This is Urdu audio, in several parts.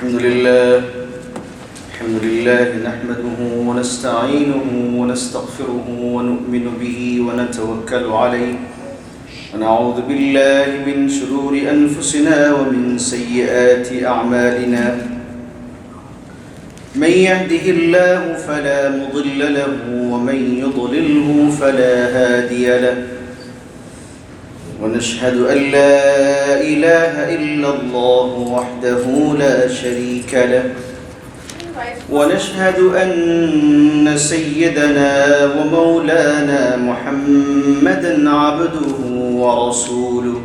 الحمد لله نحمده ونستعينه ونستغفره ونؤمن به ونتوكل عليه ونعوذ بالله من شرور أنفسنا ومن سيئات أعمالنا من يهده الله فلا مضل له ومن يضلله فلا هادي له ونشهد أن لا إله إلا الله وحده لا شريك له ونشهد أن سيدنا ومولانا محمدًا عبده ورسوله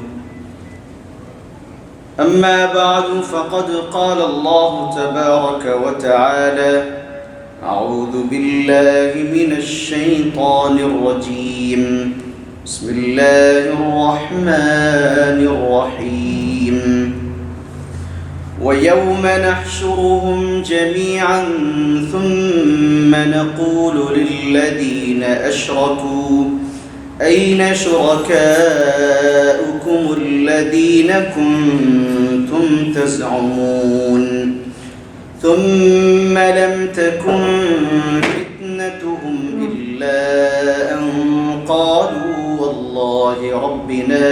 أما بعد فقد قال الله تبارك وتعالى أعوذ بالله من الشيطان الرجيم بسم الله الرحمن الرحيم ويوم نحشرهم جميعا ثم نقول للذين أشركوا أين شركاؤكم الذين كنتم تزعمون ثم لم تكن فتنتهم إلا أن قالوا والله ربنا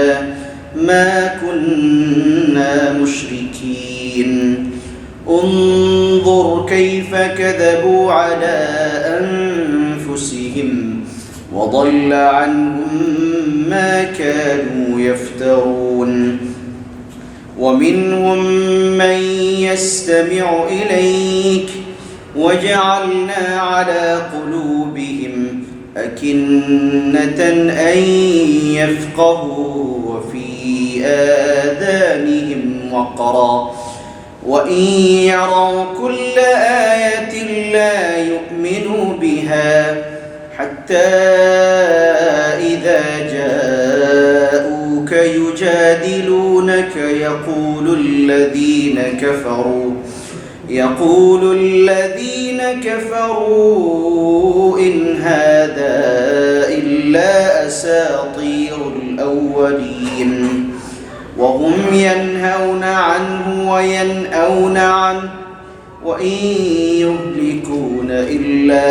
ما كنا مشركين انظر كيف كذبوا على أنفسهم وضل عنهم ما كانوا يفترون ومنهم من يستمع إليك وجعلنا على قلوبهم أكنة أن يفقهوا وفي آذانهم وقرا وإن يروا كل آية لا يؤمنوا بها حتى إذا جاءوك يجادلونك يقول الذين كفروا إن هذا إلا أساطير الأولين وهم ينهون عنه وينأون عنه وإن يهلكون إلا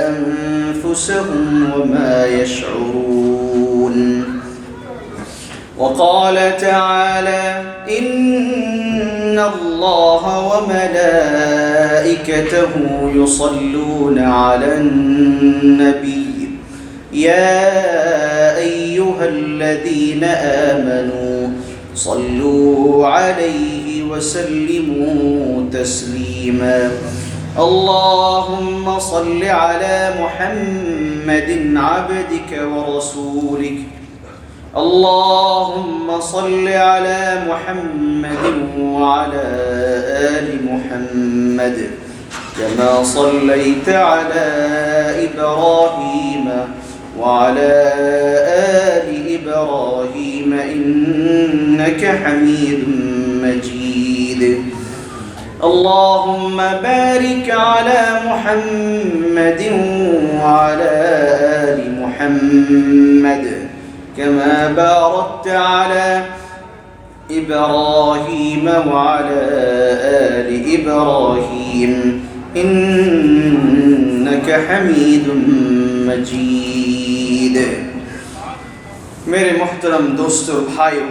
أنفسهم وما يشعرون وقال تعالى إن الله وملائكته يصلون على النبي يا أيها الذين آمنوا صلوا عليه وسلموا تسليما اللهم صل على محمد عبدك ورسولك اللهم صل على محمد وعلى آل محمد كما صليت على إبراهيم وعلى آل إبراهيم إنك حميد مجيد اللهم بارك على محمد وعلى آل محمد كما باركت على إبراهيم وعلى آل إبراهيم إنك حميد مجيد میرے محترم دوستوں اور بھائیوں،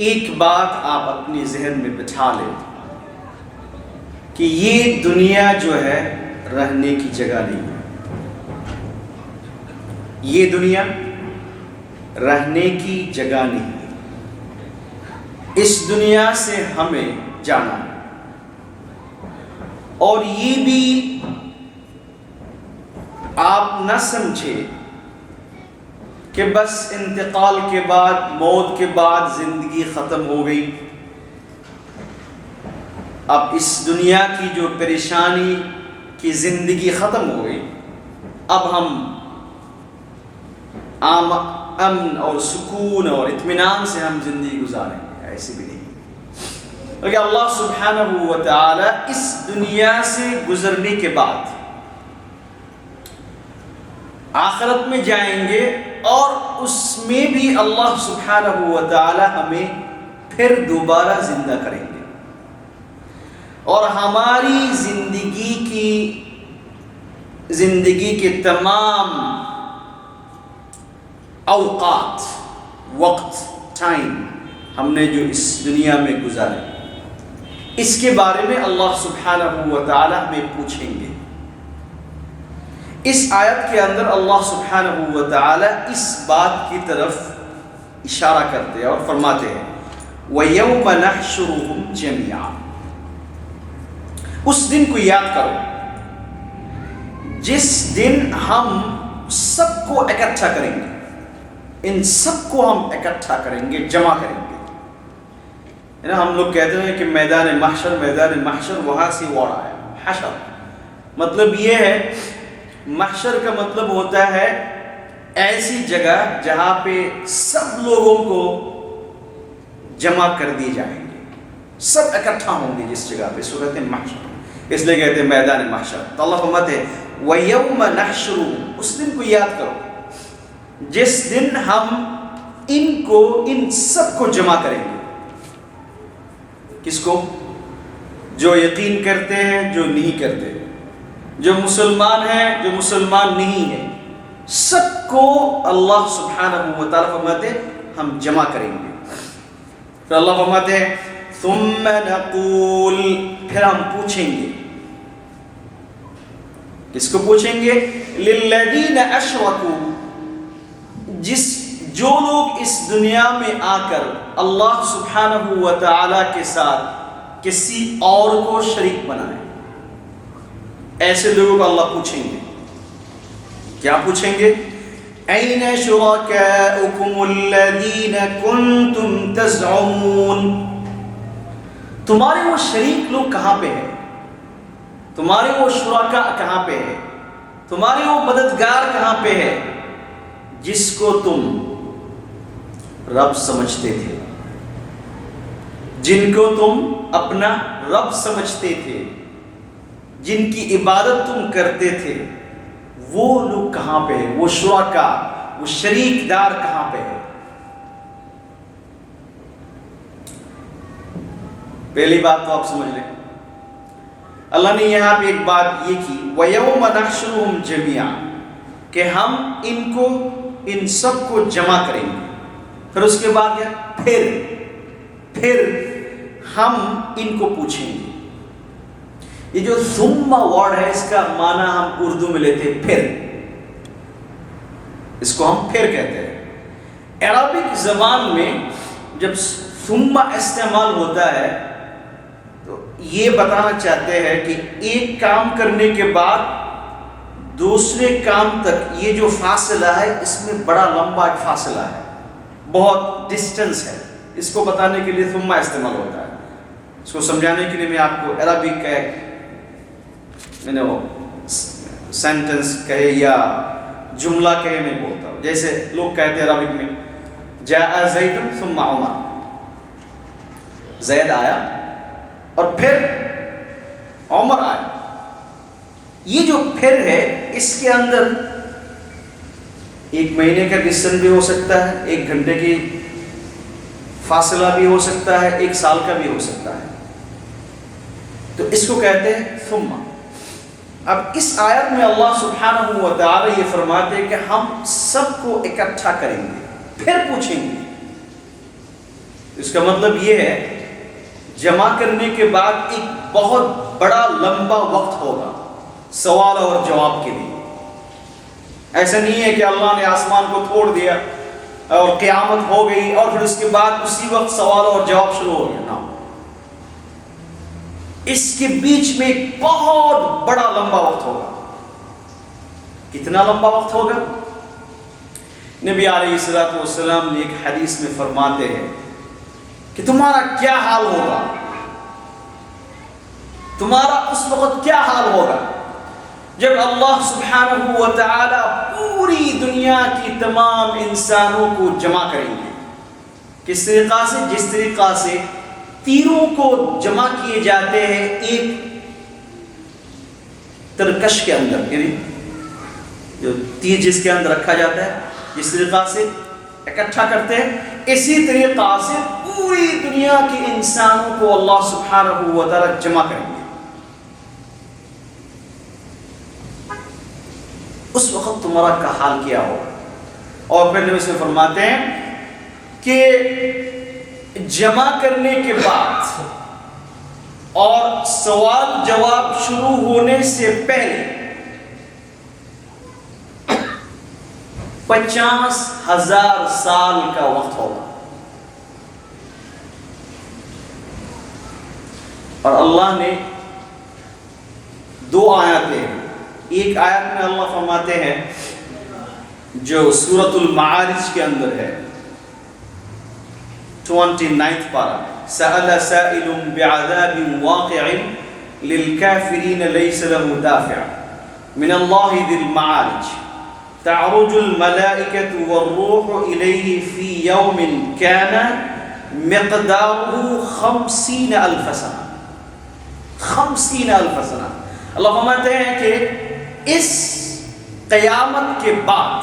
ایک بات آپ اپنی ذہن میں بٹھا لیں کہ یہ دنیا جو ہے رہنے کی جگہ نہیں ہے۔ یہ دنیا رہنے کی جگہ نہیں ہے۔ اس دنیا سے ہمیں جانا ہے، اور یہ بھی آپ نہ سمجھے کہ بس انتقال کے بعد، موت کے بعد زندگی ختم ہو گئی، اب اس دنیا کی جو پریشانی کی زندگی ختم ہو گئی، اب ہم امن اور سکون اور اطمینان سے ہم زندگی گزاریں گے۔ ایسے بھی نہیں، بلکہ اللہ سبحانہ و تعالی اس دنیا سے گزرنے کے بعد آخرت میں جائیں گے، اور اس میں بھی اللہ سبحانہ و تعالی ہمیں پھر دوبارہ زندہ کریں گے۔ اور ہماری زندگی کے تمام اوقات، وقت، ٹائم ہم نے جو اس دنیا میں گزارے، اس کے بارے میں اللہ سبحانہ و تعالی ہمیں پوچھیں گے۔ اس آیت کے اندر اللہ سبحانہ و تعالی اس بات کی طرف اشارہ کرتے ہیں اور فرماتے ہیں وَيَوْمَ نَحْشُرُهُمْ جَمِيعًا، اس دن کو یاد کرو جس دن ہم سب کو اکٹھا کریں گے، ان سب کو ہم اکٹھا کریں گے، جمع کریں گے۔ ہم لوگ کہتے ہیں کہ میدان محشر وہاں سے ورڈ آیا، حشر مطلب یہ ہے، محشر کا مطلب ہوتا ہے ایسی جگہ جہاں پہ سب لوگوں کو جمع کر دی جائیں گے، سب اکٹھا ہوں گے جس جگہ پہ، اس کو کہتے ہیں محشر، اس لیے کہتے ہیں میدان محشر۔ تو اللہ فرماتے ہیں وَيَوْمَ نَحْشُرُهُمْ، اس دن کو یاد کرو جس دن ہم ان سب کو جمع کریں گے۔ کس کو؟ جو یقین کرتے ہیں، جو نہیں کرتے، جو مسلمان ہیں، جو مسلمان نہیں ہیں، سب کو اللہ سبحانہ و تعالیٰ فرماتے ہیں ہم جمع کریں گے۔ پھر اللہ فرماتے ہیں ثُمَّ نَقُولُ، پھر ہم پوچھیں گے، کس کو پوچھیں گے؟ لِلَّذِينَ أَشْرَكُوا، جو لوگ اس دنیا میں آ کر اللہ سبحانہ و تعالیٰ کے ساتھ کسی اور کو شریک بنائیں، ایسے لوگوں کو اللہ پوچھیں گے، کیا پوچھیں گے؟ أَيْنَ شُرَكَاؤُكُمُ الَّذِينَ كُنْتُمْ تَزْعُمُونَ، تمہارے وہ شریک لوگ کہاں پہ ہیں، تمہارے وہ شرکاء کہاں پہ ہے، تمہارے وہ مددگار کہاں پہ ہے جس کو تم رب سمجھتے تھے، جن کو تم اپنا رب سمجھتے تھے، جن کی عبادت تم کرتے تھے، وہ لوگ کہاں پہ ہیں، وہ شرکاء، وہ شریک دار کہاں پہ ہے؟ پہلی بات تو آپ سمجھ لیں، اللہ نے یہاں پہ ایک بات یہ کی وَيَوْمَ نَحْشُرُهُمْ جَمِيعًا، کہ ہم ان سب کو جمع کریں گے۔ پھر اس کے بعد کیا؟ پھر ہم ان کو پوچھیں گے۔ یہ جو ثم ورڈ ہے، اس کا معنی ہم اردو میں لیتے ہیں پھر، اس کو ہم پھر کہتے ہیں۔ عربک زبان میں جب ثم استعمال ہوتا ہے تو یہ بتانا چاہتے ہیں کہ ایک کام کرنے کے بعد دوسرے کام تک یہ جو فاصلہ ہے، اس میں بڑا لمبا ایک فاصلہ ہے، بہت ڈسٹنس ہے، اس کو بتانے کے لیے ثم استعمال ہوتا ہے۔ اس کو سمجھانے کے لیے میں آپ کو عربک کا ایک سینٹنس کہے یا جملہ کہے میں بولتا ہوں، جیسے لوگ کہتے ہیں عربک میں جاء زید ثم عمر، زید آیا اور پھر عمر آیا۔ یہ جو پھر ہے، اس کے اندر ایک مہینے کا ڈسٹنس بھی ہو سکتا ہے، ایک گھنٹے کی فاصلہ بھی ہو سکتا ہے، ایک سال کا بھی ہو سکتا ہے، تو اس کو کہتے ہیں ثم۔ اب اس آیت میں اللہ سبحانہ و تعالی یہ فرماتے ہیں کہ ہم سب کو اکٹھا کریں گے، پھر پوچھیں گے۔ اس کا مطلب یہ ہے جمع کرنے کے بعد ایک بہت بڑا لمبا وقت ہوگا سوال اور جواب کے لیے۔ ایسا نہیں ہے کہ اللہ نے آسمان کو توڑ دیا اور قیامت ہو گئی اور پھر اس کے بعد اسی وقت سوال اور جواب شروع ہو گیا، نہ، اس کے بیچ میں ایک بہت بڑا لمبا وقت ہوگا۔ کتنا لمبا وقت ہوگا؟ نبی علیہ الصلوۃ والسلام نے ایک حدیث میں فرماتے ہیں کہ تمہارا کیا حال ہوگا، تمہارا اس وقت کیا حال ہوگا جب اللہ سبحانہ و تعالی پوری دنیا کی تمام انسانوں کو جمع کریں گے۔ کس طریقہ سے؟ جس طریقہ سے تیروں کو جمع کیے جاتے ہیں ایک ترکش کے اندر، یعنی جو تیر جس کے اندر رکھا جاتا ہے، جس طریقہ سے اکٹھا کرتے ہیں، اسی طریقہ سے پوری دنیا کے انسانوں کو اللہ سبحانہ و تعالی جمع کریں گے۔ اس وقت تمہارا کا حال کیا ہوگا؟ اور پھر نبی سے فرماتے ہیں کہ جمع کرنے کے بعد اور سوال جواب شروع ہونے سے پہلے 50,000 سال کا وقت ہوگا. اور اللہ نے 2 آیاتیں ہیں. ایک آیت میں اللہ فرماتے ہیں جو سورۃ المعارج کے اندر ہے 29 پارہ سأل سائل بعذاب واقع للكافرين ليس له دافع من الله ذي المعارج تعرج الملائكة والروح إليه في يوم كان مقداره 50,000 سنة. 50,000 سنة. اللہ فرماتے ہیں کہ اس قیامت کے بعد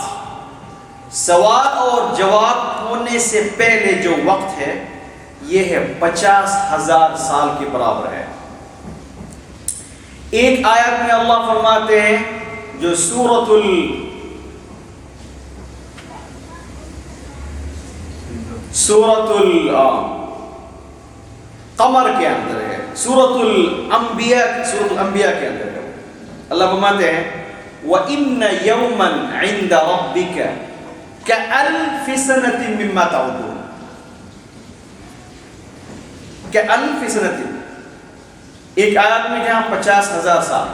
سوال اور جواب ہونے سے پہلے جو وقت ہے یہ ہے 50,000 سال کے برابر ہے. ایک آیت میں اللہ فرماتے ہیں جو سورۃ القمر کے اندر ہے, سورۃ الانبیاء کے اندر ہے. اللہ فرماتے ہیں وَإِنَّ يَوْمًا عِنْدَ رَبِّكَ كَأَلْفِ سَنَةٍ مِّمَّا تَعُدُّونَ. كَأَلْفِ سَنَةٍ. ایک آیت میں جہاں 50,000 سال,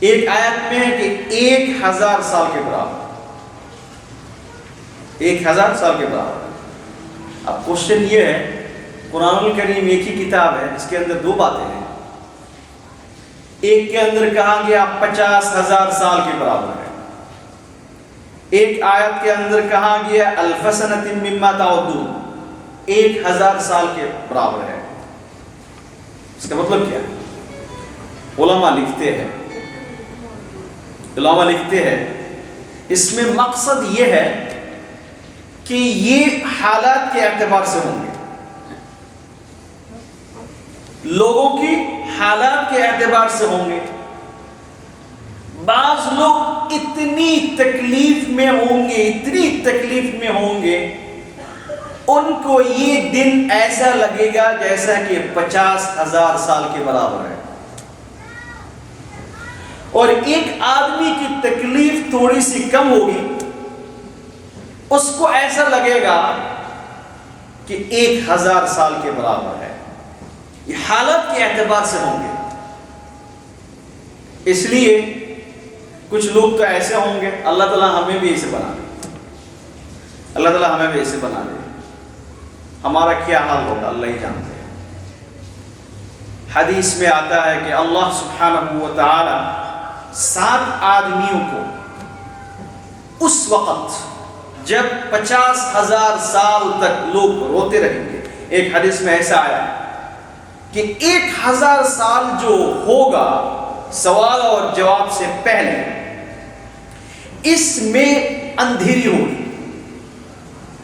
ایک آیت میں ہے کہ 1,000 سال کے برابر. 1,000 سال کے برابر. اب کوشچن یہ ہے, قرآن الکریم ایک ہی کتاب ہے, اس کے اندر 2 باتیں ہیں. ایک کے اندر کہا گیا 50,000 سال کے برابر ہے, ایک آیت کے اندر کہا گیا الف سنۃ مما تعدون, 1,000 سال کے برابر ہے. اس کا مطلب کیا ہے؟ علماء لکھتے ہیں اس میں مقصد یہ ہے کہ یہ حالات کے اعتبار سے ہوں گے, لوگوں کی حالات کے اعتبار سے ہوں گے. بعض لوگ اتنی تکلیف میں ہوں گے ان کو یہ دن ایسا لگے گا جیسا کہ 50,000 سال کے برابر ہے. اور ایک آدمی کی تکلیف تھوڑی سی کم ہوگی, اس کو ایسا لگے گا کہ 1,000 سال کے برابر ہے. یہ حالت کے اعتبار سے ہوں گے. اس لیے کچھ لوگ تو ایسے ہوں گے, اللہ تعالیٰ ہمیں بھی ایسے بنا دے, اللہ تعالیٰ ہمیں بھی ایسے بنا دے. ہمارا کیا حال ہوگا اللہ ہی جانتے ہیں. حدیث میں آتا ہے کہ اللہ سبحانہ و تعالی 7 آدمیوں کو اس وقت جب 50,000 سال تک لوگ روتے رہیں گے. ایک حدیث میں ایسا آیا کہ 1,000 سال جو ہوگا سوال اور جواب سے پہلے, اس میں اندھیری ہوگی.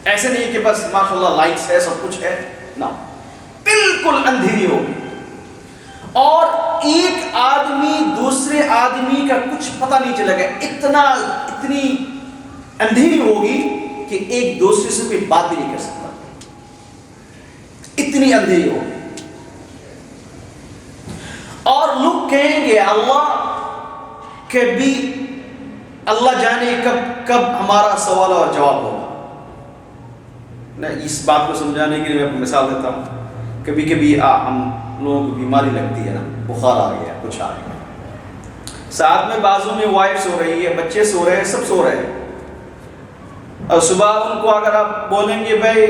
ایسے نہیں کہ بس ماشاءاللہ لائٹس ہے سب کچھ ہے, نہ, بالکل اندھیری ہوگی. اور ایک آدمی دوسرے آدمی کا کچھ پتہ نہیں چلے گا, اتنی اندھیری ہوگی کہ ایک دوسرے سے کوئی بات بھی نہیں کر سکتا, اتنی اندھیری ہوگی. اور لوگ کہیں گے اللہ جانے کب ہمارا سوال اور جواب ہوگا. اس بات کو سمجھانے کے لیے میں مثال دیتا ہوں. کبھی کبھی ہم لوگوں کو بیماری لگتی ہے نا, بخار آ گیا, کچھ آ گیا, ساتھ میں بازو میں وائف سو رہی ہے, بچے سو رہے ہیں, سب سو رہے ہیں. اور صبح ان کو اگر آپ بولیں گے بھائی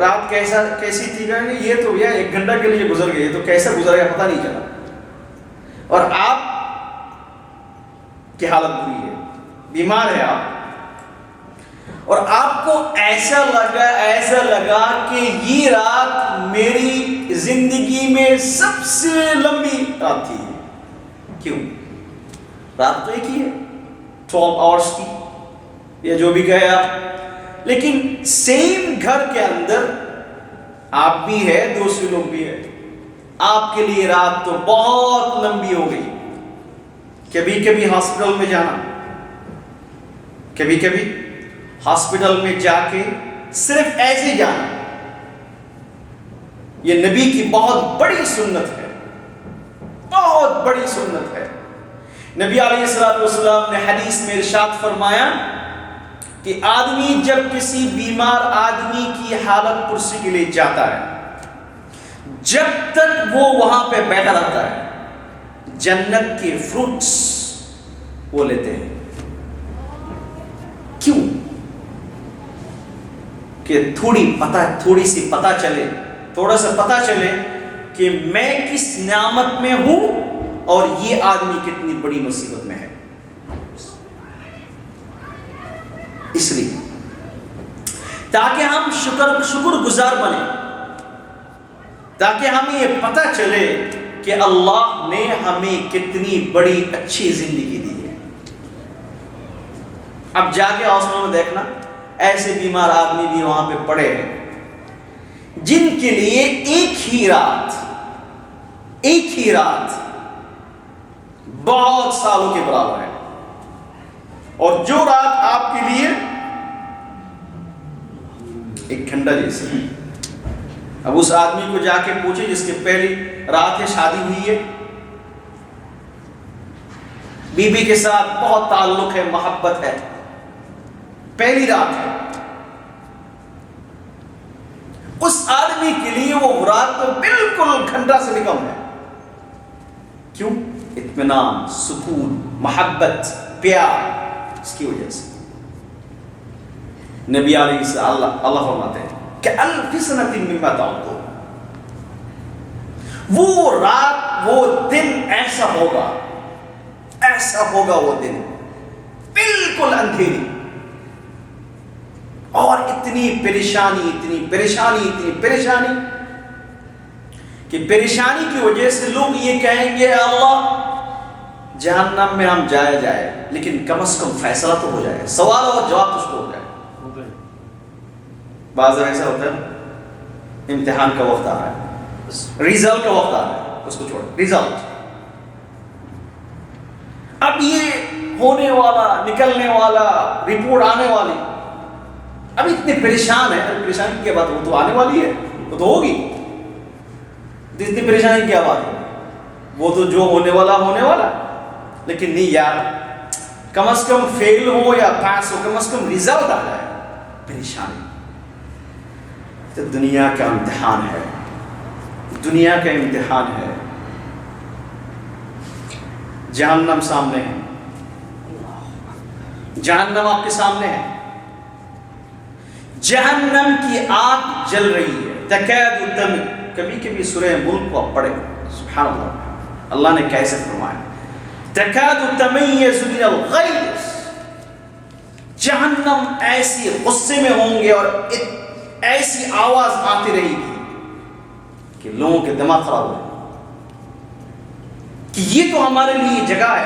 رات کیسی تھی, کہیں گے یہ تو 1 گھنٹہ کے لیے گزر گئی, تو کیسا گزر گیا پتہ نہیں چلا. اور آپ کی حالت بری ہے, بیمار ہے آپ, اور آپ کو ایسا لگا کہ یہ رات میری زندگی میں سب سے لمبی رات تھی. کیوں؟ رات تو ایک ہی ہے, 12 آورس کی, یا جو بھی کہے آپ, لیکن سیم گھر کے اندر آپ بھی ہے, دوسرے لوگ بھی ہے. آپ کے لیے رات تو بہت لمبی ہو گئی. کبھی کبھی ہاسپٹل میں جانا، کبھی کبھی ہاسپٹل میں جا کے صرف ایسے جانا، یہ نبی کی بہت بڑی سنت ہے، بہت بڑی سنت ہے۔ نبی علیہ السلام نے حدیث میں ارشاد فرمایا کہ آدمی جب کسی بیمار آدمی کی حالت پرسی کے لیے جاتا ہے، جب تک وہ وہاں پہ بیٹھا رہتا ہے، جنت کے فروٹس وہ لیتے ہیں۔ کیوں؟ کہ تھوڑی سی پتہ چلے، تھوڑا سا پتہ چلے کہ میں کس نعمت میں ہوں اور یہ آدمی کتنی بڑی مصیبت میں ہے۔ اس لیے تاکہ ہم شکر گزار بنیں، تاکہ ہمیں یہ پتہ چلے کہ اللہ نے ہمیں کتنی بڑی اچھی زندگی دی ہے۔ اب جا کے ہاسپٹل میں دیکھنا، ایسے بیمار آدمی بھی وہاں پہ پڑے ہیں جن کے لیے ایک ہی رات بہت سالوں کے برابر ہے، اور جو رات آپ کے لیے ایک گھنٹہ جیسے ہے۔ اب اس آدمی کو جا کے پوچھے جس کی پہلی رات ہے، شادی ہوئی ہے، بیوی کے ساتھ بہت تعلق ہے، محبت ہے، پہلی رات ہے، اس آدمی کے لیے وہ رات تو بالکل گھنٹہ سے بھی کم ہے۔ کیوں؟ اطمینان، سکون، محبت، پیار، اس کی وجہ سے نبی علیہ السلام اللہ فرماتے ہیں کہ الف سنۃ مما تعدون، وہ رات وہ دن ایسا ہوگا وہ دن بالکل اندھیری، اور اتنی پریشانی کہ پریشانی کی وجہ سے لوگ یہ کہیں گے اللہ جہنم میں ہم جائے لیکن کم از کم فیصلہ تو ہو جائے، سوال اور جواب تو ہو جائے۔ بعض ایسا ہوتا ہے امتحان کا وقت آ رہا ہے، ریزلٹ کا وقت آ رہا ہے، اس کو چھوڑ ریزلٹ، اب یہ ہونے والا، نکلنے والا، رپورٹ آنے والی، اب اتنے پریشان ہے، پریشانی کی کیا بات، وہ تو آنے والی ہے، وہ تو ہوگی، اتنی پریشانی کی کیا بات ہے، وہ تو جو ہونے والا، لیکن نہیں یار، کم از کم فیل ہو یا پاس ہو، کم از کم ریزلٹ آ جائے۔ پریشانی تو دنیا کا امتحان ہے، دنیا کا امتحان ہے۔ جہنم سامنے ہے، جہنم آپ کے سامنے ہے، جہنم کی آگ جل رہی ہے، تکاد تمیر، کبھی کبھی سورہ ملک کو آپ پڑھیں، سبحان اللہ، اللہ نے کیسے فرمایا، تکاد تمیز من الغیظ، جہنم ایسی غصے میں ہوں گے اور ایسی آواز آتی رہے گی کہ لوگوں کے دماغ خراب ہو کہ یہ تو ہمارے لیے جگہ ہے،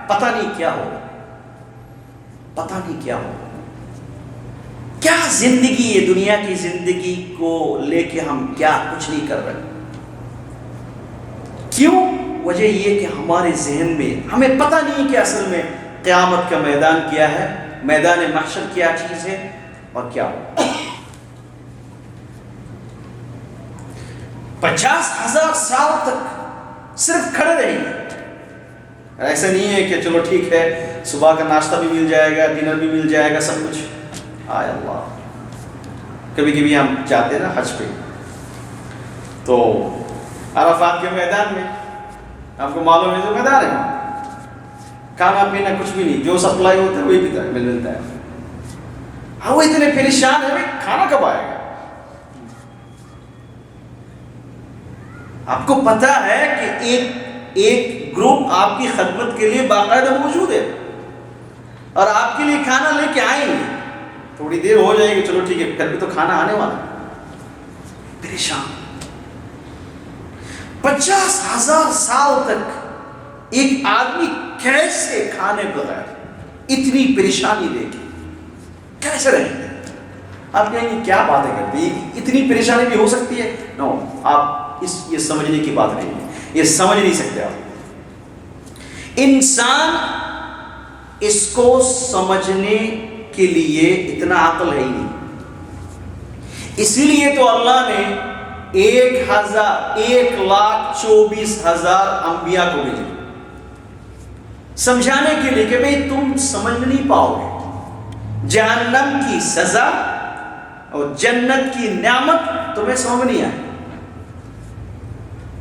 پتہ نہیں کیا ہو، کیا زندگی ہے، دنیا کی زندگی کو لے کے ہم کیا کچھ نہیں کر رہے۔ کیوں؟ وجہ یہ کہ ہمارے ذہن میں ہمیں پتہ نہیں کہ اصل میں قیامت کا میدان کیا ہے، میدان محشر کیا چیز ہے اور کیا ہو۔ 50,000 سال تک صرف کھڑے رہیں گے، ایسا نہیں ہے کہ چلو ٹھیک ہے صبح کا ناشتہ بھی مل جائے گا، ڈنر بھی مل جائے گا، سب کچھ۔ آئے اللہ، کبھی کبھی ہم جاتے ہیں نا حج پہ، تو عرفات کے میدان میں آپ کو معلوم ہے جو میدان ہے، کھانا پینا کچھ بھی نہیں، جو سپلائی ہوتا ہے وہی ملتا ہے۔ ہاں وہ اتنے پریشان ہے، کھانا کب آئے گا؟ آپ کو پتا ہے کہ ایک گروپ آپ کی خدمت کے لیے باقاعدہ موجود ہے اور آپ کے لیے کھانا لے کے آئیں گے، تھوڑی دیر ہو جائے گی، چلو ٹھیک ہے، پھر بھی تو کھانا آنے والا ہے۔ پریشان 50,000 سال تک ایک آدمی کیسے کھانے بغیر اتنی پریشانی لے کے کیسے رہیں گے؟ آپ کہیں گے کیا باتیں کرتے ہیں، اتنی پریشانی بھی ہو سکتی ہے؟ نو، آپ یہ سمجھنے کی بات نہیں ہے، یہ سمجھ نہیں سکتے آپ۔ انسان اس کو سمجھنے کے لیے اتنا عقل ہے ہی نہیں. اسی لیے تو اللہ نے 1,24,000 انبیاء کو بھیجے سمجھانے کے لیے کہ بھئی تم سمجھ نہیں پاؤ گے جہنم کی سزا اور جنت کی نعمت تمہیں سمجھ نہیں آئے.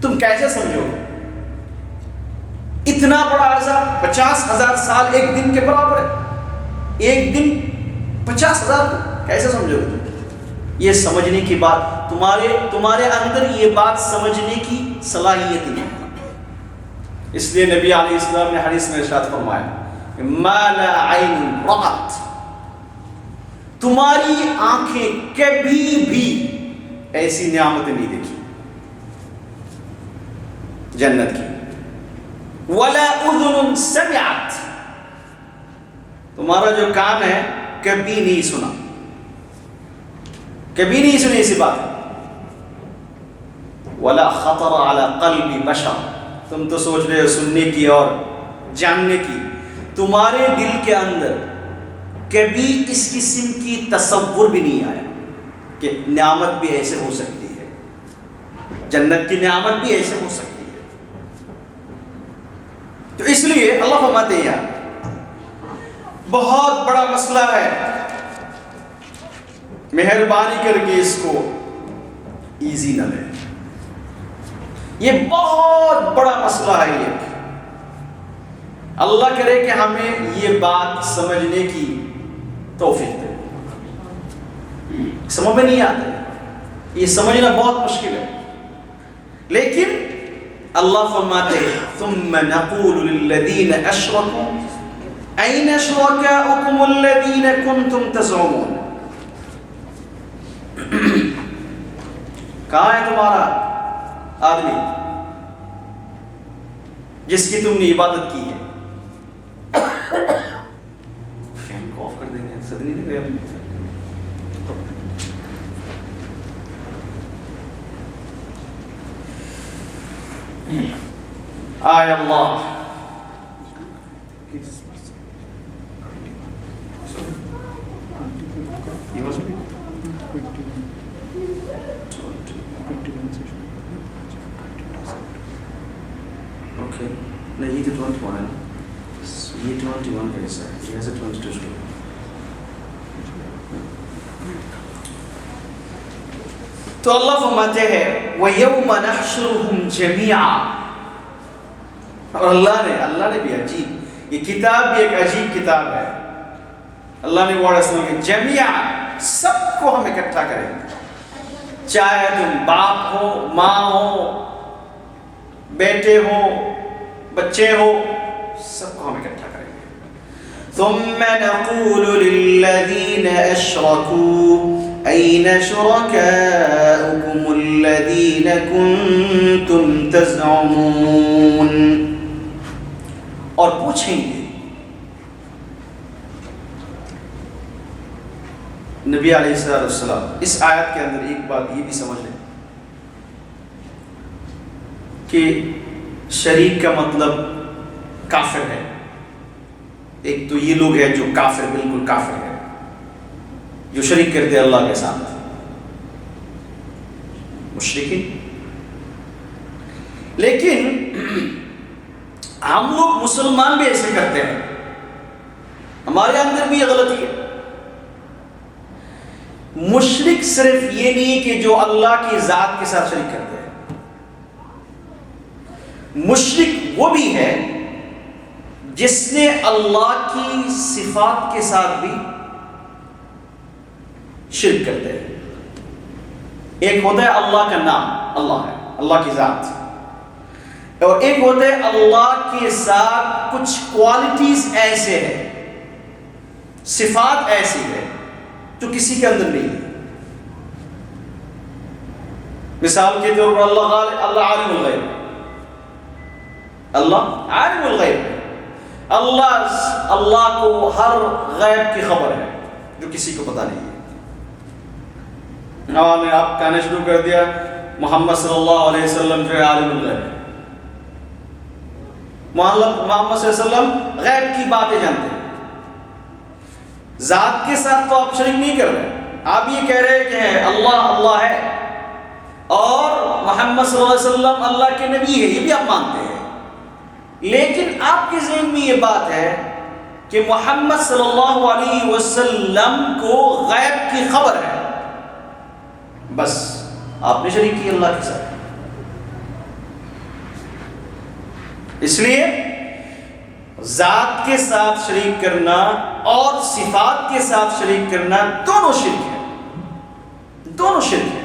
تم کیسے سمجھو گے؟ اتنا بڑا عذاب 50,000 سال ایک دن کے برابر ہے. ایک دن 50,000 کیسے سمجھو گے تم؟ یہ سمجھنے کی بات تمہارے اندر یہ بات سمجھنے کی صلاحیت نہیں. اس لیے نبی علیہ السلام نے حدیث میں ارشاد فرمایا ما لا عین رأت، تمہاری آنکھیں کبھی بھی ایسی نعمت نہیں دیکھی جنت کی. ولا اذن سمعت، تمہارا جو کان ہے کبھی نہیں سنا، کبھی نہیں سنی ایسی بات. ولا خطر على قلب بشر، تم تو سوچ رہے ہو سننے کی اور جاننے کی، تمہارے دل کے اندر کبھی اس قسم کی تصور بھی نہیں آیا کہ نعمت بھی ایسے ہو سکتی ہے، جنت کی نعمت بھی ایسے ہو سکتی ہے. تو اس لیے اللہ فرماتے ہیں بہت بڑا مسئلہ ہے، مہربانی کر کے اس کو ایزی نہ لیں. یہ بہت بڑا مسئلہ ہے. یہ اللہ کرے کہ ہمیں یہ بات سمجھنے کی توفیق دے. سمجھ میں نہیں آتا، یہ سمجھنا بہت مشکل ہے. لیکن اللہ فرماتے ہیں ثم نقول للذین اشرکوا این شرکاؤکم الذین کنتم تزعمون. کہاں ہے تمہارا آدمی جس کی تم نے عبادت کی ہے؟ فین کو آف کر دیں گے، صدی نہیں گئے. آئے اللہ نہیں، یہ تو 21 ہے نا، یہ 21 کیسا ہے؟ یہ ہے 22. تو اللہ فرماتے ہیں وَيَوْمَ نَحْشُرُهُمْ جَمِيعًا. اور اللہ نے بھی عجیب، یہ کتاب بھی ایک عجیب کتاب ہے. اللہ نے ورڈ استعمال کیا جميعًا، سب کو ہم اکٹھا کریں گے، چاہے تم باپ ہو، ماں ہو، بیٹے ہو، بچے ہو، سب کو ہم اکٹھا کریں گے. ثم نقول للذین اشرکوا این شرکاؤکم الذین کنتم تزعمون. اور پوچھیں گے نبی علیہ السلام. اس آیت کے اندر ایک بات یہ بھی سمجھ لیں کہ شریک کا مطلب کافر ہے. ایک تو یہ لوگ ہیں جو کافر، بالکل کافر ہے، جو شریک کرتے ہیں اللہ کے ساتھ، مشرکین. لیکن ہم لوگ مسلمان بھی ایسے کرتے ہیں، ہمارے اندر بھی یہ غلطی ہے. مشرک صرف یہ نہیں کہ جو اللہ کی ذات کے ساتھ شریک کرتے ہیں، مشرک وہ بھی ہے جس نے اللہ کی صفات کے ساتھ بھی شرک کرتے ہیں. ایک ہوتا ہے اللہ کا نام، اللہ ہے، اللہ کی ذات، اور ایک ہوتا ہے اللہ کے ساتھ کچھ کوالٹیز ایسے ہیں، صفات ایسی ہے جو کسی کے اندر نہیں ہے. مثال کے طور پر اللہ عالم الغیب، اللہ عالم الغیب، اللہ کو ہر غیب کی خبر ہے جو کسی کو پتہ نہیں ہے. نے آپ کہنا شروع کر دیا محمد صلی اللہ علیہ وسلم جو عالم الغیب ہے. محمد صلی اللہ علیہ وسلم غیب کی باتیں جانتے ہیں. ذات کے ساتھ تو آپ شریک نہیں کر رہے. آپ یہ کہہ رہے کہ اللہ اللہ ہے اور محمد صلی اللہ علیہ وسلم اللہ کے نبی ہے، یہ بھی آپ مانتے ہیں. لیکن آپ کے ذہن میں یہ بات ہے کہ محمد صلی اللہ علیہ وسلم کو غیب کی خبر ہے، بس آپ نے شریک کی اللہ کے ساتھ. اس لیے ذات کے ساتھ شریک کرنا اور صفات کے ساتھ شریک کرنا دونوں شرک ہے، دونوں شرک ہے.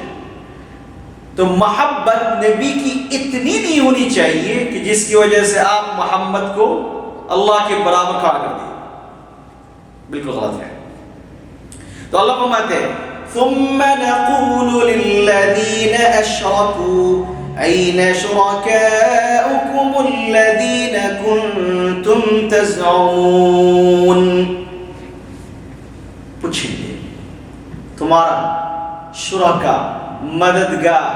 تو محبت نبی کی اتنی نہیں ہونی چاہیے کہ جس کی وجہ سے آپ محمد کو اللہ کے برابر کھڑا کر دیں، بالکل غلط ہے. تو اللہ فرماتے ہیں ثم نقول للذین اشرکوا أين شركاؤكم الذين كنتم تزعمون. پوچھیں گے تمہارا شرکا، مددگار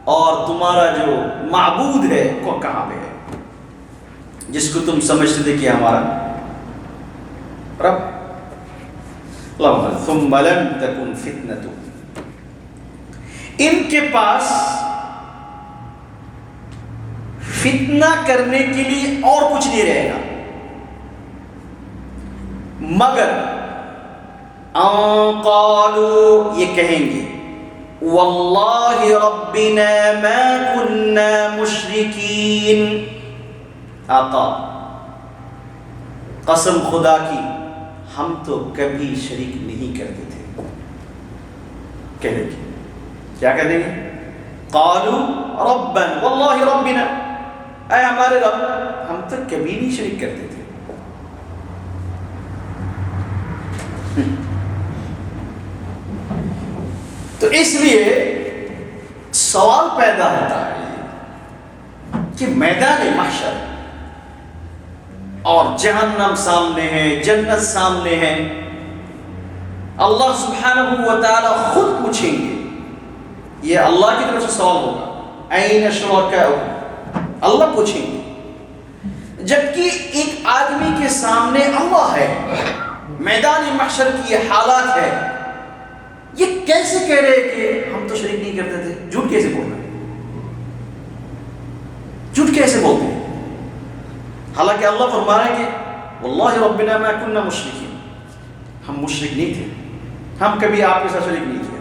اور تمہارا جو معبود ہے وہ کہاں پہ ہے، جس کو تم سمجھتے تھے کہ ہمارا رب. ثم لم تكن فتنة، ان کے پاس فتنہ کرنے کے لیے اور کچھ نہیں رہے گا مگر ان قالوا، یہ کہیں گے واللہ ربنا ما كنا مشرکین، آقا قسم خدا کی ہم تو کبھی شریک نہیں کرتے تھے. کہنے کی کیا کہہ دیں گے؟ قالوا ربنا واللہ ربنا، اے ہمارے رب ہم تو کبھی نہیں شریک کرتے تھے. تو اس لیے سوال پیدا ہوتا ہے کہ میدان محشر اور جہنم سامنے ہے، جنت سامنے ہے، اللہ سبحانہ و تعالی خود پوچھیں گے. یہ اللہ کی طرف سے سوال ہوگا این شرکاؤکم، اللہ پوچھیں گے، جبکہ ایک آدمی کے سامنے اللہ ہے، میدان محشر کی یہ حالات ہے. یہ کیسے کہہ رہے کہ ہم تو شریک نہیں کرتے تھے؟ جھوٹ کیسے بول رہے ہیں؟ جھوٹ کیسے بولتے ہیں؟ حالانکہ اللہ فرما رہا ہے کہ واللہ ربنا ما كنا مشرکین، ہم مشرک نہیں تھے، ہم کبھی آپ کے ساتھ شریک نہیں تھے.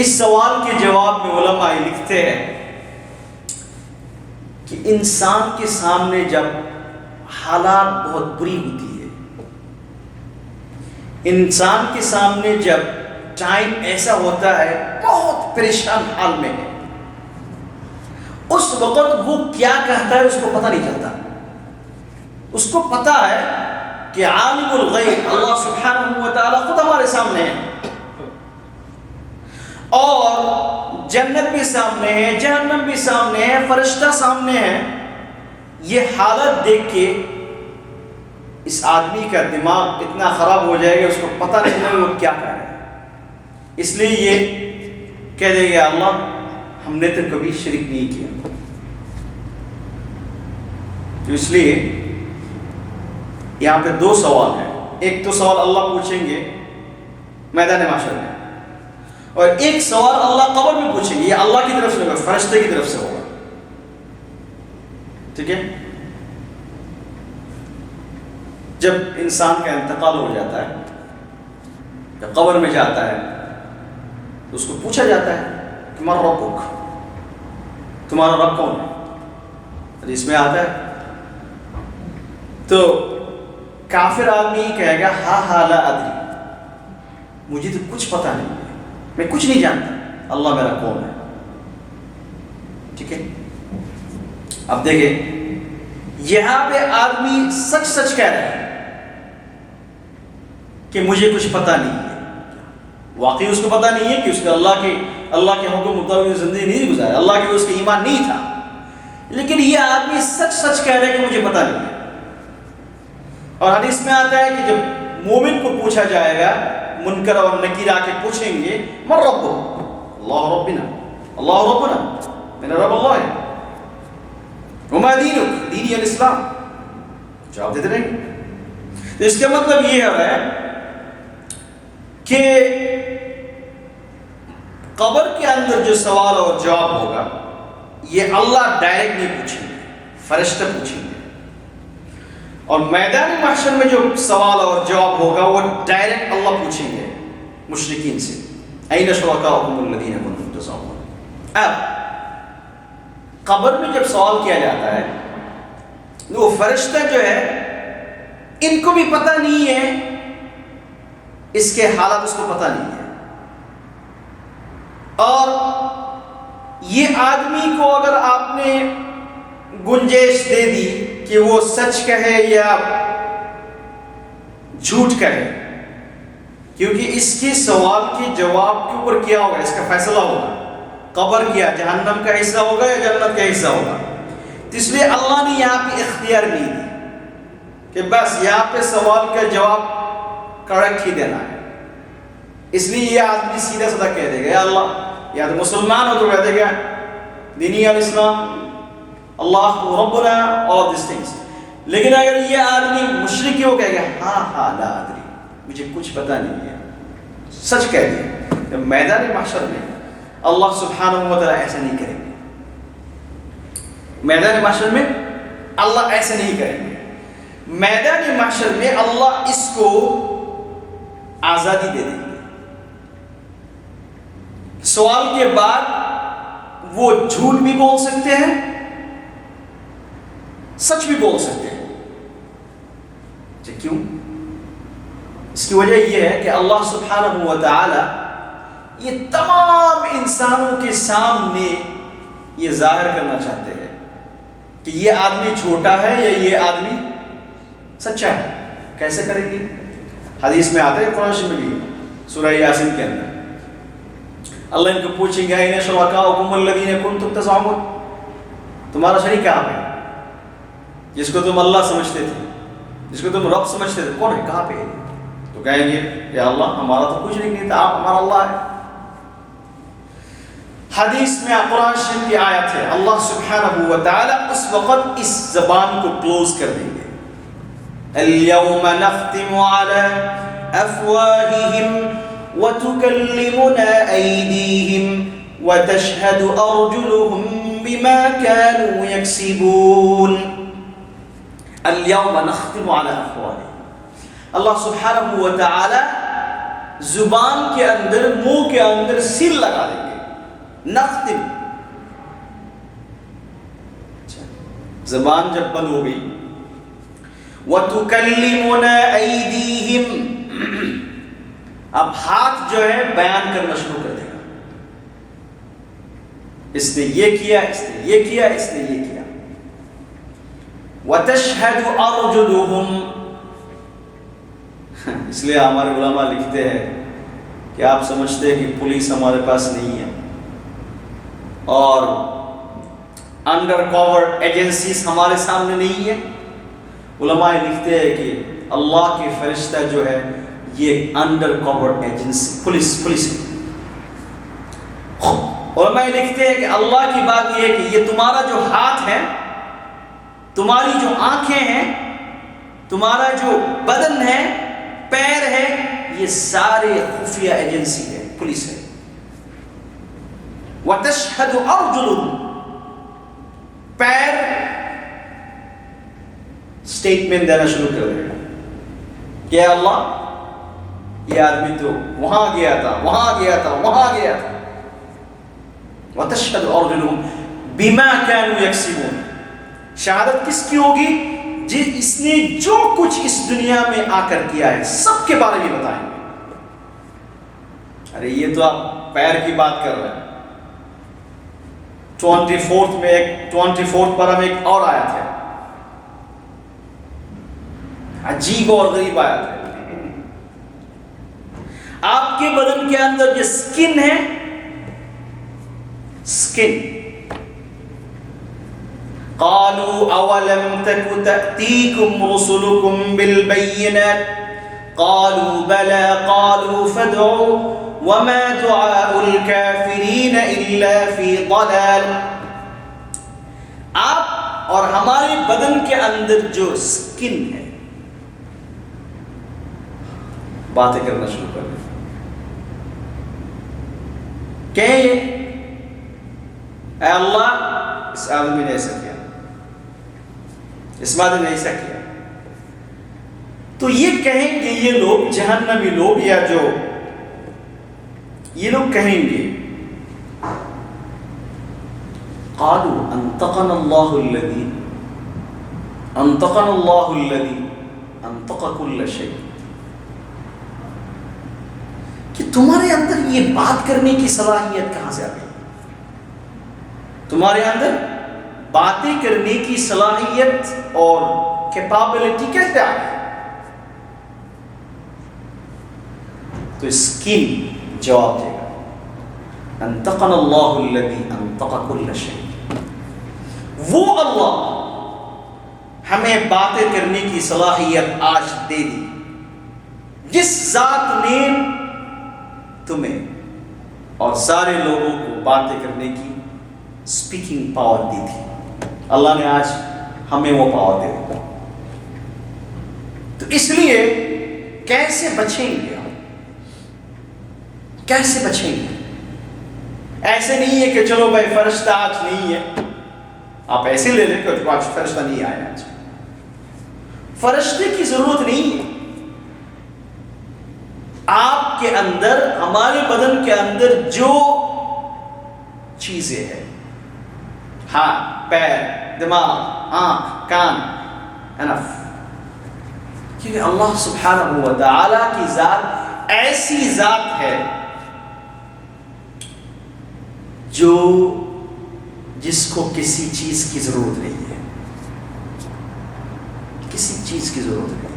اس سوال کے جواب میں علماء لکھتے ہیں کہ انسان کے سامنے جب حالات بہت بری ہوتی ہے، انسان کے سامنے جب ٹائم ایسا ہوتا ہے بہت پریشان حال میں ہے، اس وقت وہ کیا کہتا ہے اس کو پتہ نہیں چلتا. اس کو پتہ ہے کہ عالم الغیب اللہ سبحانہ و تعالیٰ خود ہمارے سامنے ہے، اور جنت بھی سامنے ہے، جہنم بھی سامنے ہے، فرشتہ سامنے ہے. یہ حالت دیکھ کے اس آدمی کا دماغ اتنا خراب ہو جائے گا اس کو پتہ نہیں چلے وہ کیا کر رہا ہے. اس لیے یہ کہہ دے گا اللہ ہم نے تو کبھی شریک نہیں کیا. تو اس لیے یہاں پہ دو سوال ہیں. ایک تو سوال اللہ پوچھیں گے میدان محشر میں، اور ایک سوال اللہ قبر میں پوچھیں گے. یہ اللہ کی طرف سے ہوگا، فرشتے کی طرف سے ہوگا. ٹھیک ہے؟ جب انسان کا انتقال ہو جاتا ہے، جب قبر میں جاتا ہے تو اس کو پوچھا جاتا ہے کہ من ربک، تمہارا رب کون ہے؟ حدیث میں آتا ہے تو کافر آدمی کہے گا ہا لا ادری، مجھے تو کچھ پتہ نہیں ہے، میں کچھ نہیں جانتا اللہ میرا کون ہے. ٹھیک ہے؟ اب دیکھیں یہاں پہ آدمی سچ سچ کہہ رہا ہے کہ مجھے کچھ پتہ نہیں ہے. واقعی اس کو پتہ نہیں ہے کہ اس نے اللہ کے حکم مطابق زندگی نہیں گزاری، اللہ کے اس کا ایمان نہیں تھا، لیکن یہ آدمی سچ سچ کہہ رہا ہے کہ مجھے پتہ نہیں ہے. اور حدیث میں آتا ہے کہ جب مومن کو پوچھا جائے گا، منکر اور نکیر آ کے پوچھیں گے من ربک، اللہ ربنا، اللہ ربنا، میرا رب اللہ ہے. وما دینک، دینی الاسلام، جواب دیتے رہیں گے۔ تو اس کا مطلب یہ ہے کہ قبر کے اندر جو سوال اور جواب ہوگا یہ اللہ ڈائریکٹ نہیں پوچھیں گے، فرشتہ پوچھیں گے، اور میدان محشر میں جو سوال اور جواب ہوگا وہ ڈائریکٹ اللہ پوچھیں گے مشرکین سے، این شرکاؤکم الذین کنتم تزعمون۔ اب قبر میں جب سوال کیا جاتا ہے وہ فرشتہ جو ہے ان کو بھی پتہ نہیں ہے، اس کے حالات اس کو پتہ نہیں ہے، اور یہ آدمی کو اگر آپ نے گنجائش دے دی کہ وہ سچ کہے یا جھوٹ کہے، کیونکہ اس کے سوال کے جواب کے اوپر کیا ہوگا، اس کا فیصلہ ہوگا، قبر کیا جہنم کا حصہ ہوگا یا جنت کا حصہ ہوگا۔ تو اس لیے اللہ نے یہاں پہ اختیار نہیں دی کہ بس یہاں پہ سوال کا جواب کریکٹ ہی دینا ہے، اس لیے یہ آدمی سیدھا سیدھا کہہ دے گا یا اللہ، یا تو مسلمان ہو تو کہہ دے گا دینی الاسلام، اللہ ربنا، all of these things۔ لیکن اگر یہ آدمی مشرک ہو کہے گا ہاں لا ادری، مجھے کچھ پتہ نہیں ہے، سچ کہہ دیا، میدان محشر میں اللہ سبحانہ و تعالیٰ ایسا نہیں کریں گے، میدان محشر میں اللہ ایسا نہیں کریں گے۔ میدان محشر میں اللہ اس کو آزادی دے دیں گے، سوال کے بعد وہ جھوٹ بھی بول سکتے ہیں، سچ بھی بول سکتے ہیں۔ کیوں؟ اس کی وجہ یہ ہے کہ اللہ سبحانہ و تعالی یہ تمام انسانوں کے سامنے یہ ظاہر کرنا چاہتے ہیں کہ یہ آدمی جھوٹا ہے یا یہ آدمی سچا ہے۔ کیسے کریں گے؟ حدیث میں آتا ہے، قرآن شریف میں بھی، سورہ یاسین کے اندر اللہ ان کو پوچھیں گے این شرکاؤکم الذین کنتم تزعمون، تمہارا شریک کہاں ہے جس کو تم اللہ سمجھتے تھے، جس کو تم رب سمجھتے تھے، کون ہے، کہاں پہ ہے؟ تو کہیں گے یا اللہ ہمارا تو کچھ نہیں تھا، آپ ہمارا اللہ ہے۔ حدیث میں قرآن شریف کی آیت ہے، اللہ سبحانہ و تعالی اس وقت اس زبان کو کلوز کر دیں گے، اليوم نختم على افواہہم وتكلمنا أيديهم وتشهد أرجلهم بما كانوا يكسبون۔ اليوم نختم على أفواههم، اللہ سبحانہ و تعالی زبان کے اندر، منہ کے اندر سیل لگا دیں گے، نختم، زبان جب بند ہو گئی، وتكلمنا أيديهم، اب ہاتھ جو ہے بیان کرنا شروع کر دے گا، اس نے یہ کیا، اس نے یہ کیا، اس نے یہ کیا۔ وَتَشْهَدُ أَرْجُلُهُمْ، اس لیے ہمارے علماء لکھتے ہیں کہ آپ سمجھتے ہیں کہ پولیس ہمارے پاس نہیں ہے اور انڈر کور ایجنسیز ہمارے سامنے نہیں ہے، علماء لکھتے ہیں کہ اللہ کے فرشتہ جو ہے یہ انڈر کور ایجنسی، پولیس علماء لکھتے ہیں کہ اللہ کی بات یہ ہے کہ یہ تمہارا جو ہاتھ ہے، تمہاری جو آنکھیں ہیں، تمہارا جو بدن ہے، پیر ہے، یہ سارے خفیہ ایجنسی ہے، پولیس ہے۔ وَتَشْهَدُ أَرْجُلُهُمْ، پیر سٹیٹمنٹ دینا شروع کر دے گا کہ اللہ یہ آدمی تو وہاں گیا تھا، وہاں گیا تھا، وہاں گیا تھا۔ وَتَشْهَدُ أَرْجُلُهُمْ بِمَا كَانُوا يَكْسِبُونَ، شہادت کس کی ہوگی؟ اس نے جو کچھ اس دنیا میں آ کر کیا ہے سب کے بارے میں بتائیں گے۔ ارے یہ تو آپ پیر کی بات کر رہے ہیں، 24 پارہ میں ایک اور آیت ہے، عجیب اور غریب آیت ہے۔ آپ کے بدن کے اندر جو سکن ہے، سکن، قالوا اولم تك تأتيكم رسلكم بالبينات قالوا بلى قالوا فادعوا وما دعاء الكافرين الا في ضلال۔ آپ اور ہمارے بدن کے اندر جو سکن ہے، باتیں کرنا شروع کر دیں کہ اے اللہ اس آدمی نے ایسا کیا، اس آدمی نے ایسا کیا، تو یہ کہیں گے یہ لوگ جہنمی لوگ، یا جو یہ لوگ کہیں گے قالوا انطقنا اللہ الذی انطق كل شيء، کہ تمہارے اندر یہ بات کرنے کی صلاحیت کہاں سے آ گئی؟ تمہارے اندر باتیں کرنے کی صلاحیت اور کیپابلٹی کیسے آ گئی؟ تو اسکن جواب دے گا انطقنا اللہ الذی انطق كل شيء، وہ اللہ ہمیں باتیں کرنے کی صلاحیت آج دے دی، جس ذات نے تمہیں اور سارے لوگوں کو باتیں کرنے کی اسپیکنگ پاور دی تھی، اللہ نے آج ہمیں وہ پاور دے دی۔ تو اس لیے کیسے بچیں گے ہم؟ کیسے بچیں گے؟ ایسے نہیں ہے کہ چلو بھائی فرشتہ آج نہیں ہے، آپ ایسے لے لیں کہ آج فرشتہ نہیں آیا، آج فرشتے کی ضرورت نہیں ہے۔ آپ کے اندر، ہمارے بدن کے اندر جو چیزیں ہیں، ہاتھ، پیر، دماغ، آنکھ، کان، انف، کیونکہ اللہ سبحانہ و تعالی کی ذات ایسی ذات ہے جو جس کو کسی چیز کی ضرورت نہیں ہے، کسی چیز کی ضرورت نہیں ہے۔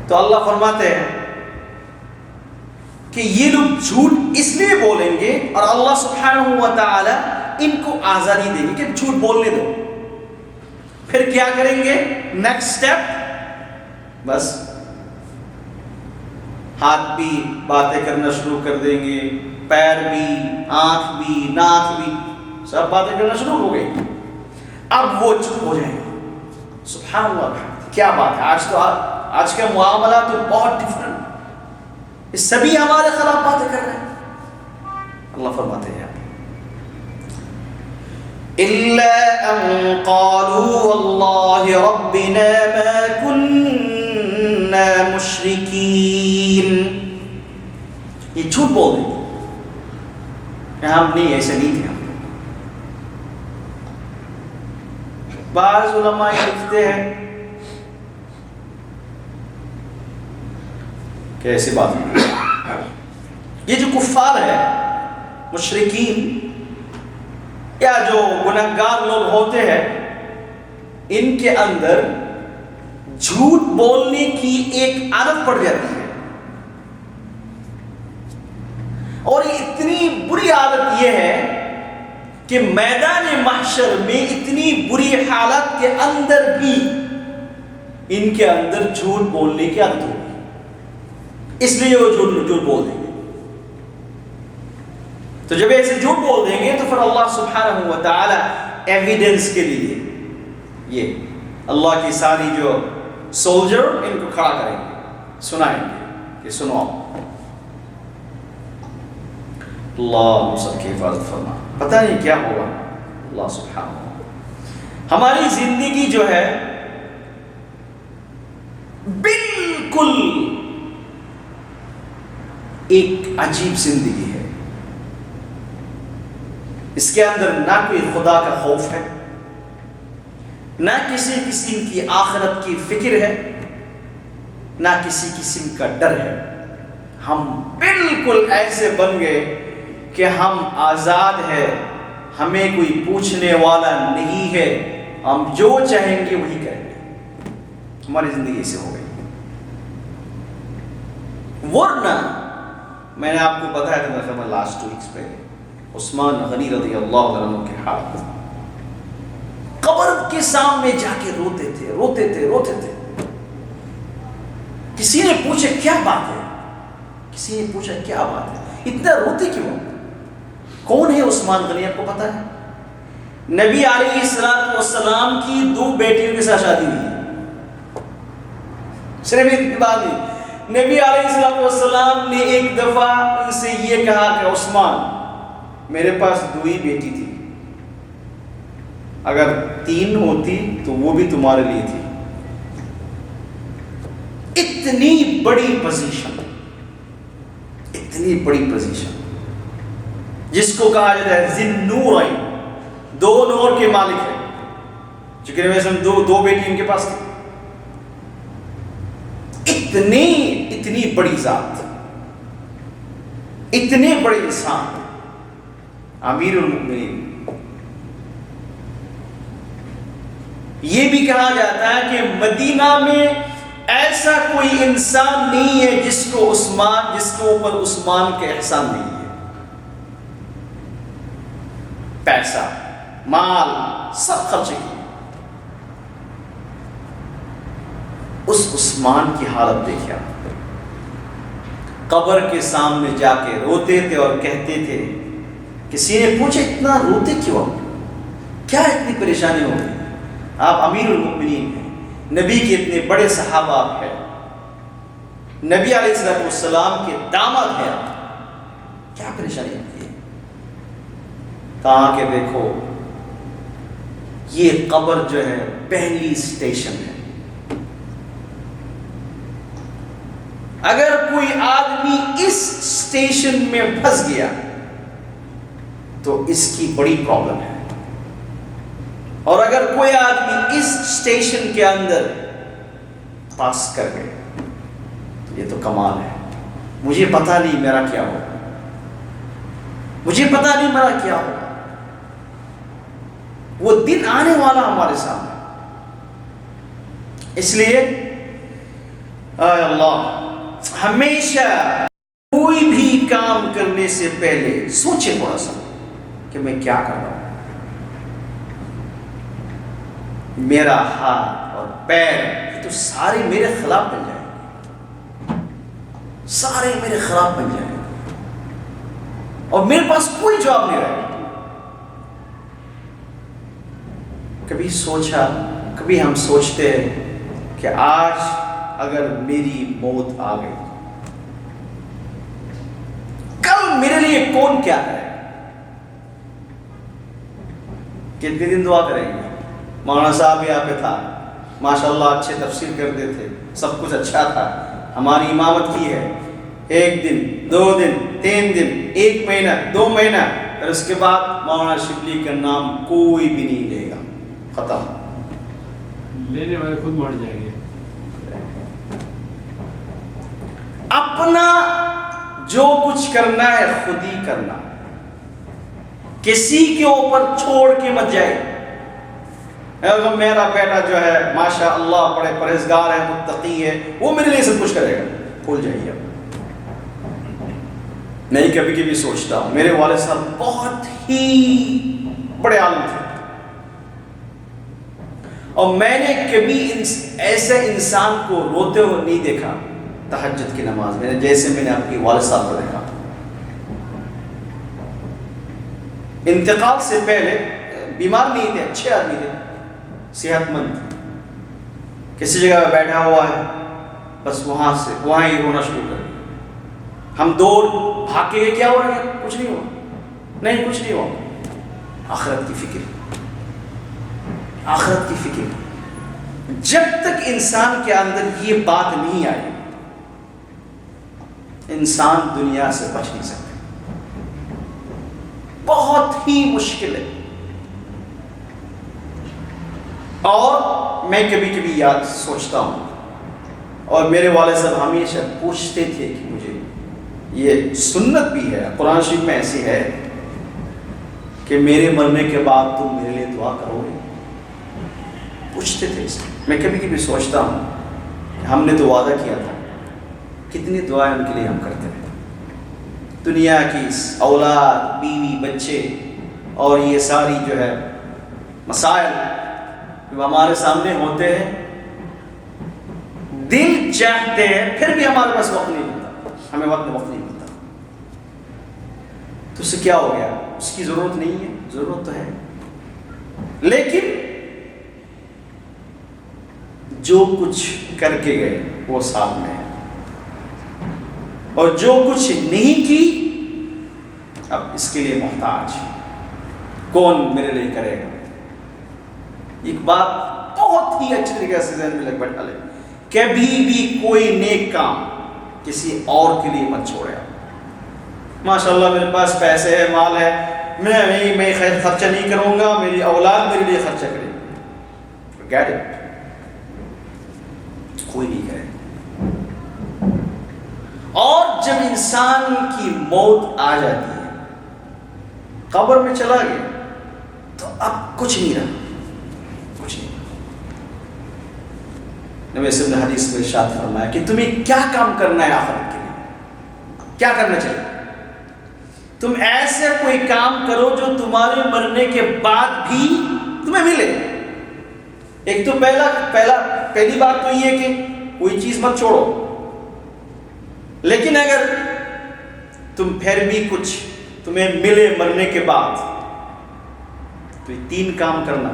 تو اللہ فرماتے ہیں کہ یہ لوگ جھوٹ اس لیے بولیں گے، اور اللہ سبحانہ و تعالی ان کو آزادی دیں گے کہ جھوٹ بولنے دو۔ پھر کیا کریں گے؟ نیکسٹ سٹیپ، بس ہاتھ بھی باتیں کرنا شروع کر دیں گے، پیر بھی، آنکھ بھی، ناک بھی، سب باتیں کرنا شروع ہو گئی۔ اب وہ چپ ہو جائیں گے۔ سبحان اللہ، کیا بات ہے! آج کے معاملات تو بہت ڈفرنٹ، سبھی ہمارے خلاف باتیں کر رہے ہیں۔ اللہ فرماتے ہیں إِلَّا أَن قَالُوا وَاللَّهِ رَبِّنَا مَا كُنَّا مُشْرِكِينَ، یہ جھوٹ بول دیں کہ ہم نہیں، ایسے نہیں تھے ہم۔ بعض علماء لکھتے ہیں کہ ایسی بات نہیں، یہ جو کفار ہے، مشرکین یا جو گنہگار لوگ ہوتے ہیں، ان کے اندر جھوٹ بولنے کی ایک عادت پڑ جاتی ہے، اور یہ اتنی بری عادت یہ ہے کہ میدان محشر میں اتنی بری حالت کے اندر بھی ان کے اندر جھوٹ بولنے کی عادت ہوگی، اس لیے وہ جھوٹ بول دیں گے۔ تو جب ایسے جھوٹ بول دیں گے تو پھر اللہ سبحانہ و تعالی ایویڈنس کے لیے یہ اللہ کی ساری جو سولجر ان کو کھڑا کریں گے، سنائیں گے کہ سنو، اللہ سب کی حفاظت فرما۔ پتہ نہیں کیا ہوگا، اللہ سبحانہ۔ ہماری زندگی جو ہے بالکل ایک عجیب زندگی ہے، اس کے اندر نہ کوئی خدا کا خوف ہے، نہ کسی قسم کی آخرت کی فکر ہے، نہ کسی قسم کا ڈر ہے۔ ہم بالکل ایسے بن گئے کہ ہم آزاد ہیں، ہمیں کوئی پوچھنے والا نہیں ہے، ہم جو چاہیں گے وہی کریں گے۔ ہماری زندگی سے ہو گئی، ورنہ میں نے آپ کو بتایا تھا میرا خیال لاسٹ 2 ویکس پہلے، عثمان غنی رضی اللہ عنہ کے حال، قبر کے سامنے جا کے روتے تھے۔ کسی نے پوچھا کیا بات ہے، اتنا روتے کیوں؟ کون ہے عثمان غنی؟ آپ کو پتا ہے؟ نبی علیہ السلام کی 2 بیٹیوں کے ساتھ شادی ہوئی ہے. صرف اتنی بات نہیں, نبی علیہ السلام نے ایک دفعہ ان سے یہ کہا کہ عثمان میرے پاس 2 ہی بیٹی تھی, اگر 3 ہوتی تو وہ بھی تمہارے لیے تھی. اتنی بڑی پوزیشن, اتنی بڑی پوزیشن جس کو کہا جاتا ہے ذی النورین, 2 نور کے مالک ہے. چونکہ ویسے 2 بیٹی ان کے پاس تھی. اتنی بڑی ذات, اتنے بڑے انسان, امیر المؤمنین. یہ بھی کہا جاتا ہے کہ مدینہ میں ایسا کوئی انسان نہیں ہے جس کے اوپر عثمان کے احسان نہیں ہے. پیسہ, مال سب خرچ کیے. اس عثمان کی حالت دیکھا, قبر کے سامنے جا کے روتے تھے اور کہتے تھے, کسی نے پوچھا اتنا روتے کیوں, کیا اتنی پریشانی ہو گئی؟ آپ امیر المؤمنین ہیں, نبی کے اتنے بڑے صحابہ آپ ہیں, نبی علیہ السلام کے داماد ہیں آپ, کیا پریشانی ہوتی ہے؟ کہا کہ دیکھو یہ قبر جو ہے پہلی اسٹیشن ہے. اگر کوئی آدمی اس اسٹیشن میں پھنس گیا تو اس کی بڑی پرابلم ہے, اور اگر کوئی آدمی اس اسٹیشن کے اندر پاس کر گئے یہ تو کمال ہے. مجھے پتا نہیں میرا کیا ہوگا, مجھے پتا نہیں میرا کیا ہوگا. وہ دن آنے والا ہمارے سامنے. اس لیے اے اللہ, ہمیشہ کوئی بھی کام کرنے سے پہلے سوچے تھوڑا سا کہ میں کیا کر رہا ہوں. میرا ہاتھ اور پیر یہ تو سارے میرے خلاف بن جائیں گے, سارے میرے خلاف بن جائیں گے, اور میرے پاس کوئی جواب نہیں رہے گا. کبھی سوچا, کبھی ہم سوچتے ہیں کہ آج اگر میری موت آ گئی کل میرے لیے کون کیا کرے گا؟ کتنے دن دعا کریں گے؟ مولانا صاحب یہاں پہ تھا, ماشاءاللہ اچھے تفسیر کرتے تھے, سب کچھ اچھا تھا, ہماری امامت کی ہے. 1 دن 2 دن 3 دن 1 مہینہ 2 مہینہ, اور اس کے بعد مولانا شبلی کا نام کوئی بھی نہیں لے گا, ختم. لینے والے خود مر جائیں گے. اپنا جو کچھ کرنا ہے خود ہی کرنا, کسی کے اوپر چھوڑ کے مت جائے. میرا بیٹا جو ہے ماشاء اللہ بڑے پرہیزگار ہے, متقی ہے, وہ میرے لیے سب کچھ کرے گا, بھول جائیے. میں کبھی کبھی سوچتا ہوں, میرے والد صاحب بہت ہی بڑے عالم تھے, اور میں نے کبھی ایسے انسان کو روتے ہوئے نہیں دیکھا تہجد کی نماز میں جیسے میں نے آپ کی والد صاحب کو دیکھا. انتقال سے پہلے بیمار نہیں تھے, اچھے آدمی تھے, صحت مند, کسی جگہ پہ بیٹھا ہوا ہے بس وہاں ہی رونا شروع کر دیا. ہم دور بھاگ کے کیا ہوا ہے, کچھ نہیں ہوا, نہیں کچھ نہیں ہوا. آخرت کی فکر, آخرت کی فکر. جب تک انسان کے اندر یہ بات نہیں آئی انسان دنیا سے بچ نہیں سکتا. بہت ہی مشکل ہے. اور میں کبھی کبھی یاد سوچتا ہوں, اور میرے والد صاحب ہمیشہ پوچھتے تھے کہ مجھے یہ سنت بھی ہے, قرآن شریف میں ایسی ہے کہ میرے مرنے کے بعد تم میرے لیے دعا کرو گے, پوچھتے تھے. میں کبھی کبھی سوچتا ہوں کہ ہم نے تو وعدہ کیا تھا, کتنی دعائیں ان کے لیے ہم کرتے ہیں. دنیا کی اولاد, بیوی, بچے اور یہ ساری جو ہے مسائل جو ہمارے سامنے ہوتے ہیں, دل چاہتے ہیں پھر بھی ہمارے پاس وقت نہیں ملتا, ہمیں وقت نہیں ملتا. تو اس سے کیا ہو گیا؟ اس کی ضرورت نہیں ہے, ضرورت تو ہے. لیکن جو کچھ کر کے گئے وہ سامنے ہے، اور جو کچھ نہیں کی اب اس کے لیے محتاج، کون میرے لیے کرے گا؟ ایک بات بہت ہی اچھی طریقے سے ذہن میں لگ بیٹھا لے، کبھی بھی کوئی نیک کام کسی اور کے لیے مت چھوڑے۔ ماشاء اللہ میرے پاس پیسے ہے، مال ہے، میں خیر خرچہ نہیں کروں گا، میری اولاد میرے لیے خرچہ کرے گی، forget it، کوئی نہیں کرے۔ اور جب انسان کی موت آ جاتی ہے، قبر میں چلا گیا، تو اب کچھ نہیں رہا، کچھ نہیں۔ نبی صلی اللہ علیہ وسلم نے حدیث میں ارشاد فرمایا کہ تمہیں کیا کام کرنا ہے آخرت کے لیے، کیا کرنا چاہیے؟ تم ایسے کوئی کام کرو جو تمہارے مرنے کے بعد بھی تمہیں ملے۔ ایک تو پہلی بات تو یہ ہے کہ کوئی چیز مت چھوڑو، لیکن اگر تم پھر بھی کچھ تمہیں ملے مرنے کے بعد تو یہ 3 کام کرنا۔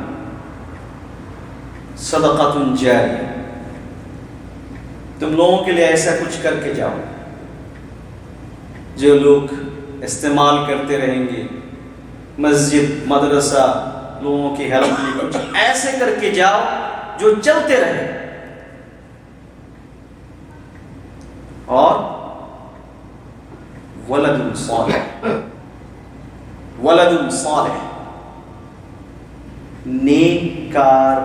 صدقۃ جاریہ، تم لوگوں کے لیے ایسا کچھ کر کے جاؤ جو لوگ استعمال کرتے رہیں گے، مسجد، مدرسہ، لوگوں کی ہیلپ میں کچھ ایسے کر کے جاؤ جو چلتے رہے۔ اور ولد صالح، ولد صالح، نیکار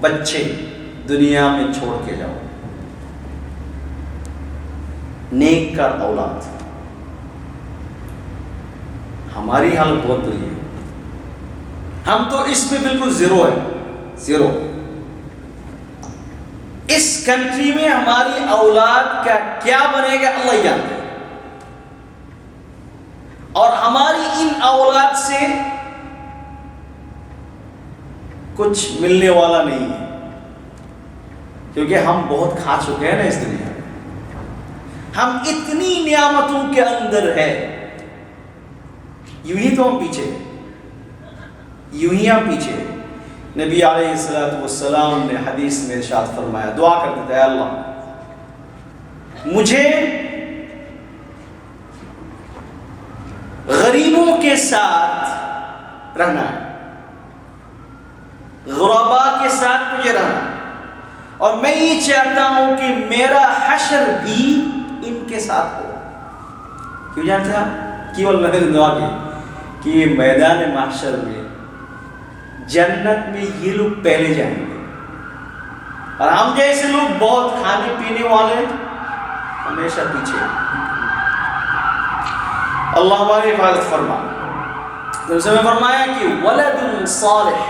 بچے دنیا میں چھوڑ کے جاؤ، نیکار اولاد۔ ہماری حالت بہت بری ہے، ہم تو اس میں بالکل زیرو ہے، زیرو۔ اس کنٹری میں ہماری اولاد کا کیا بنے گا اللہ ہی جانتا ہے، اور ہماری ان اولاد سے کچھ ملنے والا نہیں ہے، کیونکہ ہم بہت کھا چکے ہیں نا اس دنیا میں، ہم اتنی نعمتوں کے اندر ہے، یوں ہی تو ہم پیچھے ہیں، یوں ہی ہم پیچھے ہیں۔ نبی علیہ السلام نے حدیث میں ارشاد فرمایا، دعا کرتے تھے، اے اللہ مجھے غریبوں کے ساتھ رہنا ہے، غرباء کے ساتھ مجھے رہنا ہے، اور میں یہ چاہتا ہوں کہ میرا حشر بھی ان کے ساتھ ہو۔ کیوں جانتا؟ کیول میں نے دعا کی کہ میدان محشر میں جنت میں یہ لوگ پہلے جائیں گے، اور ہم جیسے لوگ بہت کھانے پینے والے ہمیشہ پیچھے۔ اللہ ہماری حفاظت فرما۔ تو اس میں فرمایا کہ ولد صالح،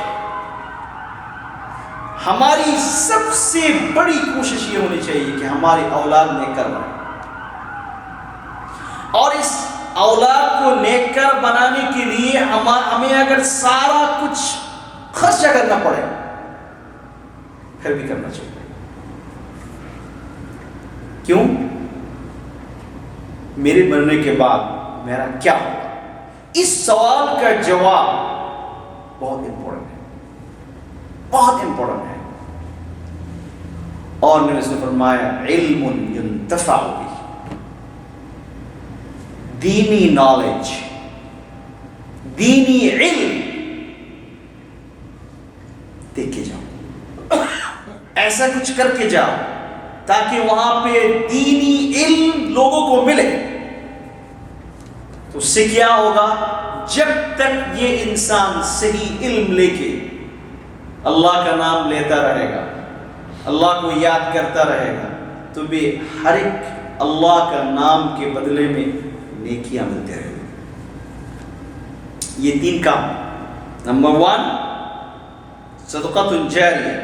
ہماری سب سے بڑی کوشش یہ ہونی چاہیے کہ ہماری اولاد نیکر بنے، اور اس اولاد کو نیکر بنانے کے لیے ہمیں اگر سارا کچھ خرچہ کرنا پڑے پھر بھی کرنا چاہیے۔ کیوں؟ میرے مرنے کے بعد میرا کیا ہوگا؟ اس سوال کا جواب بہت امپورٹنٹ ہے، بہت امپورٹنٹ ہے۔ اور نے اس نے فرمایا علم ينتفع به، دینی نالج، دینی علم دیکھ کے جاؤ، ایسا کچھ کر کے جاؤ تاکہ وہاں پہ دینی علم لوگوں کو ملے۔ تو اس سے کیا ہوگا؟ جب تک یہ انسان صحیح علم لے کے اللہ کا نام لیتا رہے گا، اللہ کو یاد کرتا رہے گا، تو بھی ہر ایک اللہ کا نام کے بدلے میں نیکیاں ملتے رہے گی۔ یہ 3 کام، نمبر 1 صدقۃ جاریہ،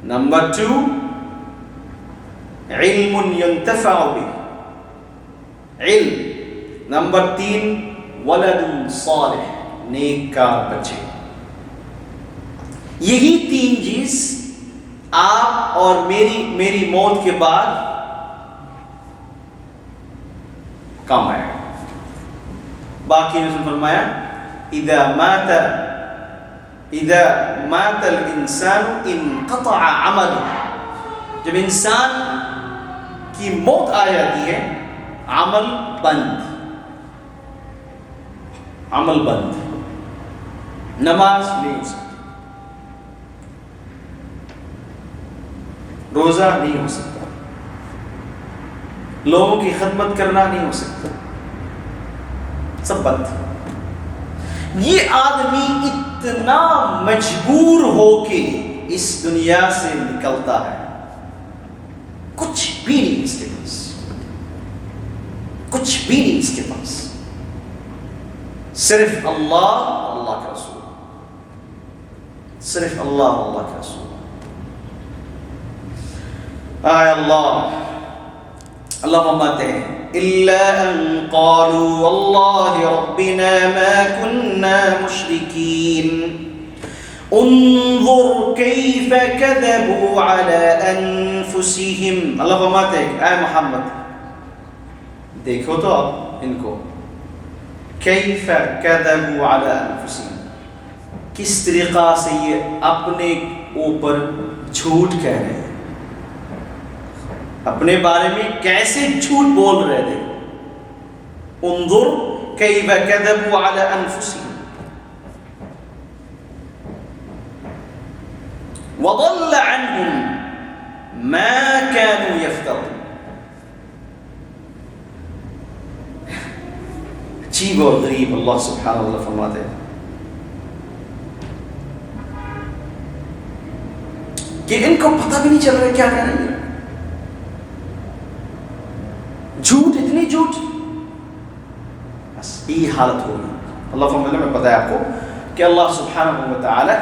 نمبر 2 علم ينتفع به، علم، نمبر 3 ولد صالح، نیکار بچے۔ یہی 3 چیز آپ اور میری موت کے بعد کام آئے گا۔ باقی نے فرمایا اذا مات الانسان انقطع عمله، جب انسان کی موت آ جاتی ہے عمل بند، عمل بند، نماز نہیں ہو سکتی، روزہ نہیں ہو سکتا، لوگوں کی خدمت کرنا نہیں ہو سکتا، سب بند۔ یہ آدمی اتنا مجبور ہو کے اس دنیا سے نکلتا ہے، کچھ بھی نہیں اس کے پاس، کچھ بھی نہیں اس کے پاس، صرف اللہ اللہ کا رسول، صرف اللہ اللہ کا رسول۔ آئے اللہ فرماتے ہیں إلا أن قالوا والله ربنا ما كنا مشركين انظر كيف كذبوا على أنفسهم۔ اللہ فرماتے ہیں اے محمد دیکھو تو اب ان کو، كيف كذبوا على أنفسهم، کس طریقہ سے یہ اپنے اوپر جھوٹ کہہ رہے ہیں، اپنے بارے میں کیسے جھوٹ بول رہے تھے۔ انظر کیف کذبوا علی انفسهم وضل عنهم ما كانوا يفترون۔ عجیب اور غریب اللہ سبحانہ وتعالی فرماتے ہیں کہ ان کو پتہ بھی نہیں چل رہا کیا کہہ رہے ہیں، جھوٹ، اتنی جھوٹ، بس یہ حالت ہوگی۔ اللہ فرماتے ہیں، میں پتہ ہے آپ کو کہ اللہ سبحانہ و تعالی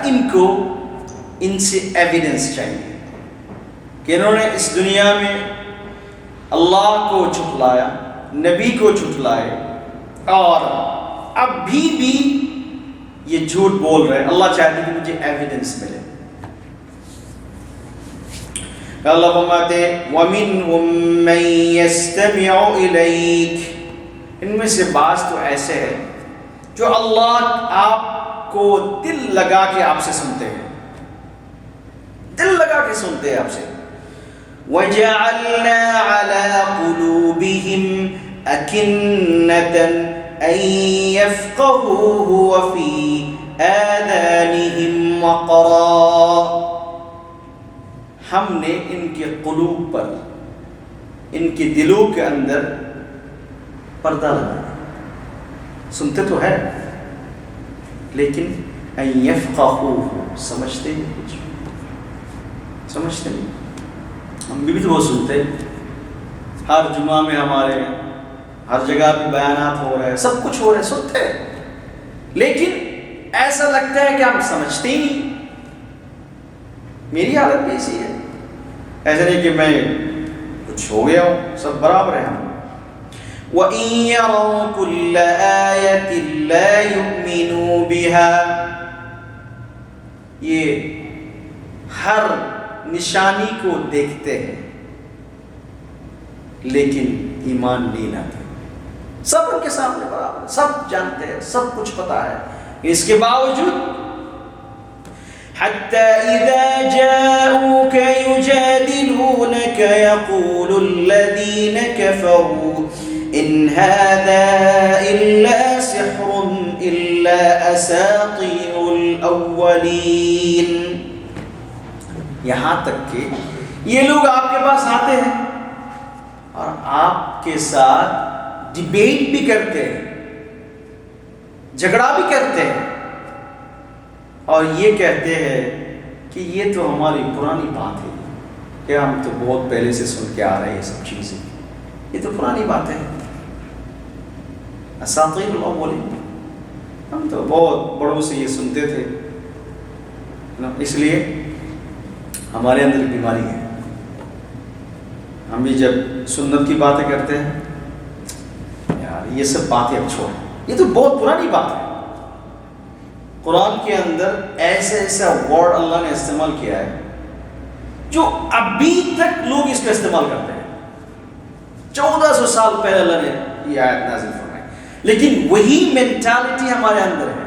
ان سے ایویڈنس چاہیے کہ انہوں نے اس دنیا میں اللہ کو جھٹلایا، نبی کو جھٹلائے، اور اب بھی یہ جھوٹ بول رہے ہیں۔ اللہ چاہتے کہ مجھے ایویڈنس ملے۔ اللہ فرماتے ہیں وَمِنْهُمْ مَنْ يَسْتَمِعُ إِلَيْكَ، ان میں سے بعض تو ایسے ہیں جو اللہ آپ کو دل لگا کے آپ سے سنتے ہیں، دل لگا کے سنتے ہیں آپ سے۔ وَجَعَلْنَا عَلَىٰ قُلُوبِهِمْ أَكِنَّةً أَن يَفْقَهُوهُ وَفِي آذَانِهِمْ وَقْرًا، ہم نے ان کے قلوب پر، ان کے دلوں کے اندر پردہ لگایا، سنتے تو ہے لیکن ان یفقہوہ، سمجھتے نہیں، کچھ سمجھتے نہیں۔ ہم بھی تو وہ سنتے، ہر جمعہ میں ہمارے ہر جگہ بھی بیانات ہو رہے ہیں، سب کچھ ہو رہا ہے، سنتے ہیں، لیکن ایسا لگتا ہے کہ ہم سمجھتے ہی نہیں۔ میری حالت بھی ایسی ہے، ایسا نہیں کہ میں کچھ ہو گیا ہوں، سب برابر ہیں ہم۔ وَإِن يَرَوْا كُلَّ آيَةٍ لَا يُؤْمِنُوا بِهَا، یہ ہر نشانی کو دیکھتے ہیں لیکن ایمان نہیں لاتے، سب ان کے سامنے برابر، سب جانتے ہیں، سب کچھ پتا ہے، اس کے باوجود حتى إذا جاءوك يجادلونك يقول الذين كفروا إن هذا إلا سحر إلا أساطير الأولين۔ یہاں تک کہ یہ لوگ آپ کے پاس آتے ہیں اور آپ کے ساتھ ڈیبیٹ بھی کرتے ہیں، جھگڑا بھی کرتے ہیں، اور یہ کہتے ہیں کہ یہ تو ہماری پرانی بات ہے، کہ ہم تو بہت پہلے سے سن کے آ رہے ہیں یہ سب چیزیں، یہ تو پرانی بات ہے، اساطیر الاولین، ہم تو بہت بڑوں سے یہ سنتے تھے، اس لیے ہمارے اندر بیماری ہے، ہم بھی جب سنت کی باتیں کرتے ہیں یار یہ سب باتیں اب چھوڑ، یہ تو بہت پرانی بات ہے۔ قرآن کے اندر ایسا ورڈ اللہ نے استعمال کیا ہے جو ابھی تک لوگ اس کا استعمال کرتے ہیں، 1400 سال پہلے اللہ نے یہ آیت نازل فرمائی، لیکن وہی مینٹالٹی ہمارے اندر ہے،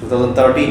2013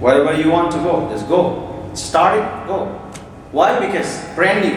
wherever you want to go just go, start it, go. Why? Because brand new.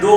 2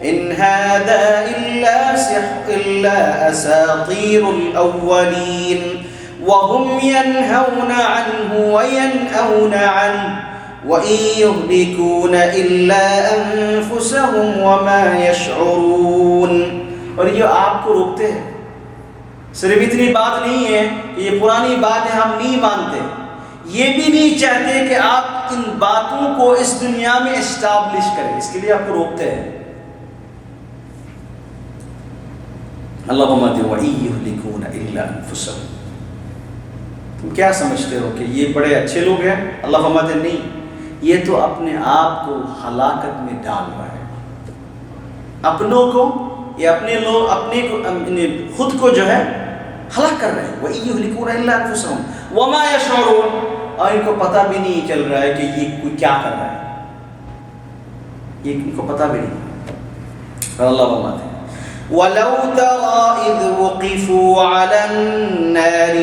إن هذا إلا أساطير الأولين وهم ينهون عنه وينأون عنه وإن يهلكون إلا أنفسهم وما يشعرون. اور یہ آپ کو روکتے ہیں. صرف اتنی بات نہیں ہے کہ یہ پرانی باتیں ہم نہیں مانتے، یہ بھی نہیں چاہتے کہ آپ ان باتوں کو اس دنیا میں اسٹیبلش کریں، اس کے لیے آپ کو روکتے ہیں. اللہم وَإِن يُهْلِكُونَ إِلَّا أَنفُسَهُمْ. تم کیا سمجھتے ہو کہ یہ بڑے اچھے لوگ ہیں؟ اللہ فرماتے نہیں، یہ تو اپنے آپ کو ہلاکت میں ڈال رہا ہے. اپنوں کو یہ اپنے لوگ اپنے کو خود کو جو ہے ہلاک کر رہے ہیں. وَإِن يُهْلِكُونَ إِلَّا أَنفُسَهُمْ وَمَا يَشْعُرُونَ. اور ان کو پتہ بھی نہیں چل رہا ہے کہ یہ کیا کر رہا ہے، یہ ان کو پتہ بھی نہیں. اور اللہ فرماتے ہیں وَلَوْ تَرَى إِذْ وُقِفُوا عَلَى النَّارِ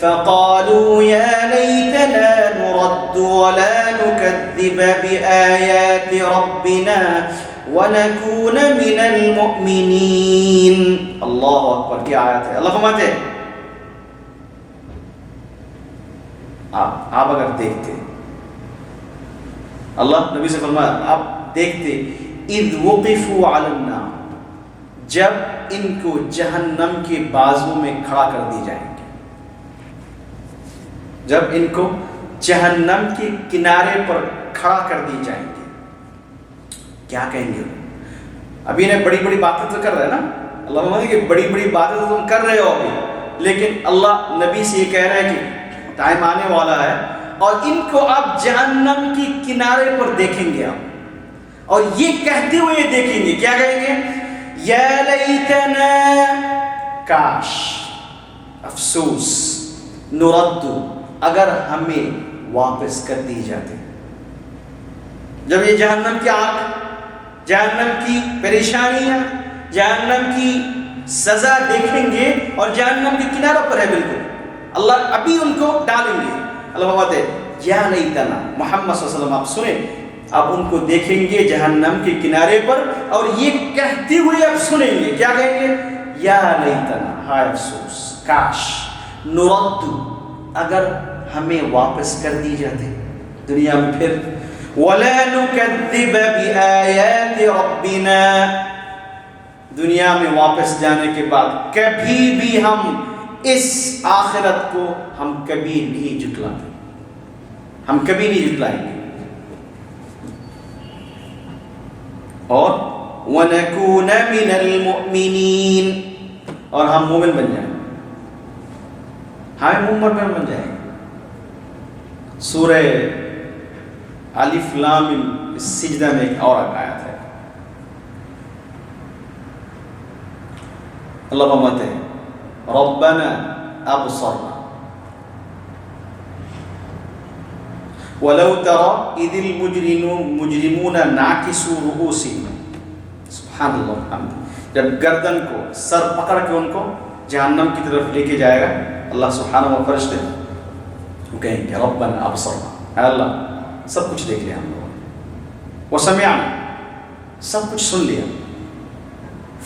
فَقَالُوا يَا لَيْتَنَا نُرَدُّ وَلَا نُكَذِّبَ بِآيَاتِ رَبِّنَا وَنَكُونَ مِنَ الْمُؤْمِنِينَ. اللہ اکبر. کیا آیت ہے. اللہ فرماتے ہیں آپ اگر دیکھتے، اللہ نبی سے فرمایا آپ دیکھتے اذ وقفوا علی النار، جب ان کو جہنم کے بازو میں کھڑا کر دی جائیں گے، جب ان کو جہنم کے کنارے پر کھڑا کر دی جائیں گے، کیا کہیں گے؟ ابھی انہیں بڑی بڑی باتیں تو کر رہے ہیں نا. اللہ فرماتے کہ بڑی بڑی باتیں تو تم کر رہے ہو ابھی، لیکن اللہ نبی سے یہ کہہ رہا ہے کہ ٹائم آنے والا ہے اور ان کو آپ جہنم کی کنارے پر دیکھیں گے آپ، اور یہ کہتے ہوئے دیکھیں گے. کیا کہیں گے؟ یا لیتنا، کاش، افسوس، نرد، اگر ہمیں واپس کر دی جاتے. جب یہ جہنم کی آگ، جہنم کی پریشانیاں، جہنم کی سزا دیکھیں گے اور جہنم کے کنارے پر ہے بالکل، اللہ ابھی ان کو ڈالیں گے. اللہ فرماتے ہیں یا لیتنا، محمد صلی اللہ علیہ وسلم آپ سنیں، آپ ان کو دیکھیں گے جہنم کے کنارے پر اور یہ کہتے ہوئے آپ سنیں گے. کیا کہیں گے؟ یا لیتنا، ہائے افسوس، کاش، نرد، اگر ہمیں واپس کر دی جاتے دنیا میں پھر، وَلَا نُكَذِّبَ بِآيَاتِ رَبِّنَا، دنیا میں واپس جانے کے بعد کبھی بھی ہم اس آخرت کو ہم کبھی نہیں جھٹلاتے، ہم کبھی نہیں جھٹلائیں گے. اور وَنَكُونَ مِنَ الْمُؤْمِنِينَ، اور ہم مومن بن جائیں، ہم مومن بن جائیں. سورہ الف لام میم سجدہ میں ایک اور آیت ہے. اللہ فرماتے ہیں ربنا ابصرنا ولو ترى اذ المجرمون ناكسوا رؤوسهم. سبحان اللہ. جب گردن کو، سر پکڑ کے ان کو جہنم کی طرف لے کے جائے گا اللہ سبحانہ و فرشتے، وہ کہیں گے ربنا ابصرنا، اے اللہ سب کچھ دیکھ لیا ہم لوگوں نے، وسمعنا، سب کچھ سن لیا،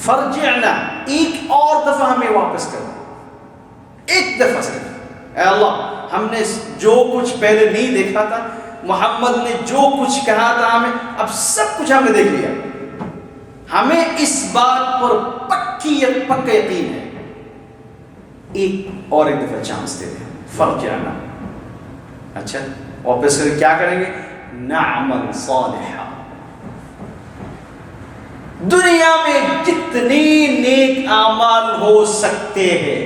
فرجعنا، ایک اور دفعہ ہمیں واپس کر دو، ایک دفعہ سے. اے اللہ ہم نے جو کچھ پہلے نہیں دیکھا تھا، محمد نے جو کچھ کہا تھا ہمیں، اب سب کچھ ہم نے دیکھ لیا، ہمیں اس بات پر پکا یقین ہے، ایک دفعہ چانس دے دیں. فرجعنا، اچھا واپس کر کیا کریں گے؟ نعمل صالحا، دنیا میں جتنے نیک اعمال ہو سکتے ہیں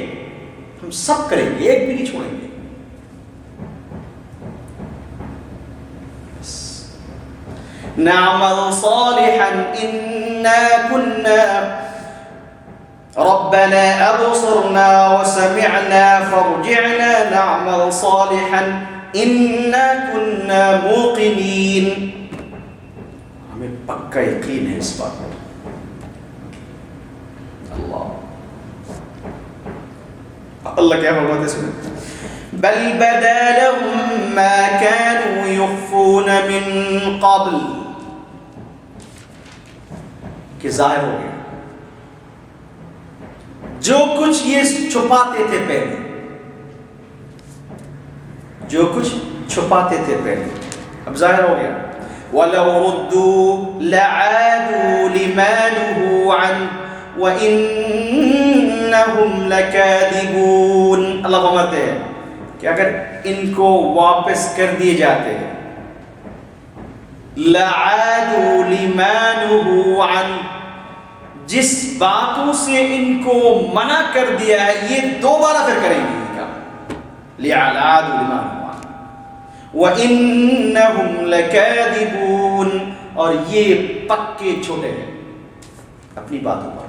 ہم سب کریں گے، ایک بھی نہیں چھوڑیں گے. نعمل صالحا انا كنا ربنا ابصرنا وسمعنا فارجعنا نعمل صالحا انا كنا موقنين. ہمیں پکا یقین ہے اس بات پر. اللہ کیا فرماتے ہیں؟ بل بدا لهم ما كانوا يخفون من قبل. کہ ظاہر ہو گیا جو کچھ یہ چھپاتے تھے پہلے، جو کچھ چھپاتے تھے پہلے اب ظاہر ہو گیا. وَلَوْ رُدُّوا لَعَادُوا لِمَا نُهُوا عَنْهُ وَإِنَّهُمْ لَكَاذِبُونَ. اللہ فرماتے ہیں کہ اگر ان کو واپس کر دیے جاتے ہیں، لَعَادُوا لِمَا نُهُوا عَنْهُ، جس باتوں سے ان کو منع کر دیا ہے یہ دوبارہ پھر کریں گے. لِعَادُوا لِمَا نُهُوا وَإِنَّهُمْ لَكَاذِبُونَ، اور یہ پکے چھوٹے ہیں اپنی باتوں پر.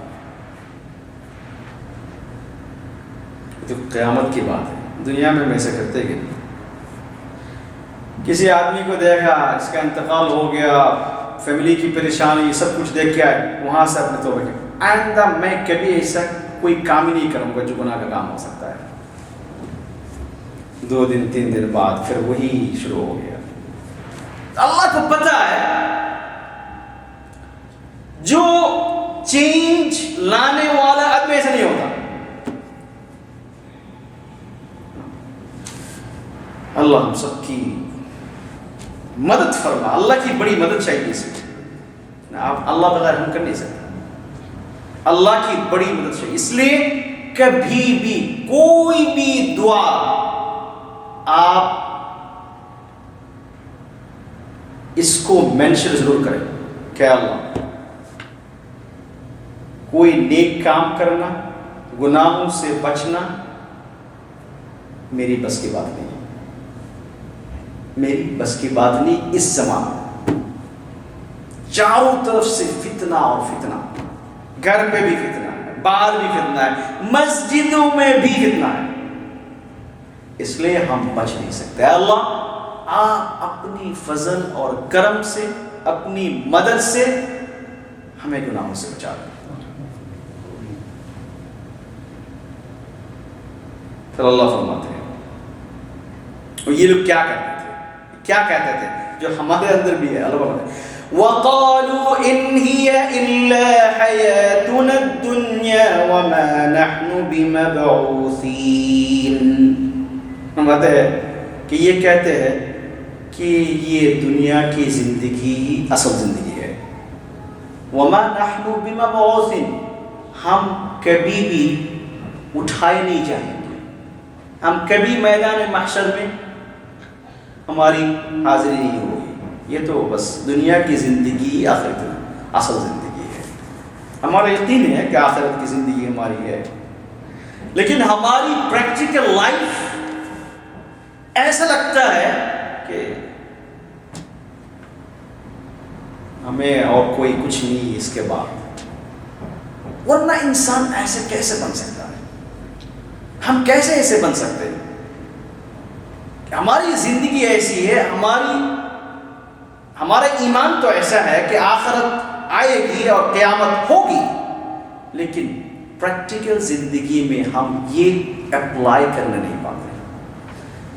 جو قیامت کی بات ہے، دنیا میں ایسا کرتے کہ کسی آدمی کو دیکھا اس کا انتقال ہو گیا، فیملی کی پریشانی سب کچھ دیکھ کے آئے، وہاں سے اپنے توبہ کیا آئندہ میں کبھی ایسا کوئی کام ہی نہیں کروں گا جو گناہ کا کام ہو سکتا ہے. 2 دن 3 دن بعد پھر وہی شروع ہو گیا. اللہ کو پتہ ہے جو چینج لانے والا آدمی ایسا نہیں ہوتا. اللہ ہم سب کی مدد فرما، اللہ کی بڑی مدد چاہیے اسے. آپ اللہ بغیر ہم کر نہیں سکتے، اللہ کی بڑی مدد چاہیے. اس لیے کبھی بھی کوئی بھی دعا آپ اس کو مینشن ضرور کریں کہ اللہ کوئی نیک کام کرنا، گناہوں سے بچنا میری بس کی بات نہیں، میری بس کی بات نہیں. اس زمانے میں چاروں طرف سے فتنہ اور فتنہ، گھر پہ بھی فتنہ ہے، باہر بھی فتنہ ہے، مسجدوں میں بھی فتنہ ہے. اس لیے ہم بچ نہیں سکتے. اللہ آپ اپنی فضل اور کرم سے، اپنی مدد سے ہمیں گناہوں سے بچا دیں. پھر اللہ فرماتے ہیں اور یہ لوگ کیا کرتے تھے، کیا کہتے تھے جو ہمارے اندر بھی ہے. اللہ فرماتے ہیں وَقَالُوا إِنْ هِيَ إِلَّا حَيَاتُنَا الدُّنْيَا وَمَا نَحْنُ بِمَبْعُوثِينَ. ہم کہتے ہیں کہ یہ کہتے ہیں کہ یہ دنیا کی زندگی ہی اصل زندگی ہے. وَمَا نَحْنُ بِمَبْعُوثِينَ، ہم کبھی بھی اٹھائے نہیں جائیں گے، ہم کبھی میدان محشر میں ہماری حاضری نہیں ہوگی. یہ تو بس دنیا کی زندگی آخرت اصل زندگی ہے. ہمارا یقین ہے کہ آخرت کی زندگی ہماری ہے، لیکن ہماری پریکٹیکل لائف ایسا لگتا ہے کہ ہمیں اور کوئی کچھ نہیں اس کے بعد. ورنہ انسان ایسے کیسے بن سکتا ہے؟ ہم کیسے ایسے بن سکتے ہیں کہ ہماری زندگی ایسی ہے، ہمارا ایمان تو ایسا ہے کہ آخرت آئے گی اور قیامت ہوگی، لیکن پریکٹیکل زندگی میں ہم یہ اپلائی کرنے نہیں پاتے.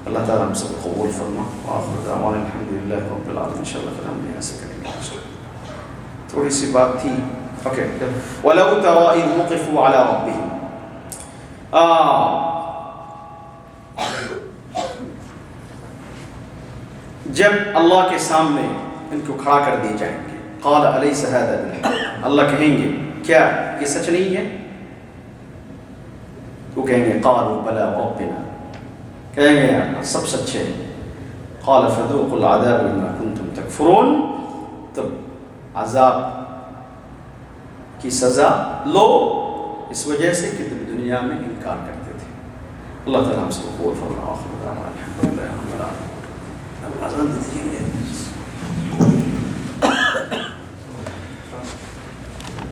اللہ تعالیٰ ہم سب قبول فرما. وآخر دعوانا الحمدللہ رب العالمین. انشاءاللہ پھر ہم یہاں سے کریں گے. تھوڑی سی بات تھی. اوکے. وَلَوْ تَرَىٰ إِذْ وُقِفُوا عَلَىٰ رَبِّهِمْ، جب اللہ کے سامنے ان کو کھڑا کر دیے جائیں گے. قَالَ أَلَيْسَ هَذَا بِالْحَقِّ، اللہ کہیں گے کیا یہ سچ نہیں ہے؟ وہ کہیں گے قَالُوا بَلَىٰ وَرَبِّنَا، کہیں گے سب سچے ہیں. قَالَ فَذُوقُوا الْعَذَابَ بِمَا كُنتُمْ تَكْفُرُونَ، تب عذاب کی سزا لو اس وجہ سے کہ تم دنیا میں انکار کرتے تھے. اللہ تعالیٰ ہم سب کو قبول فرما.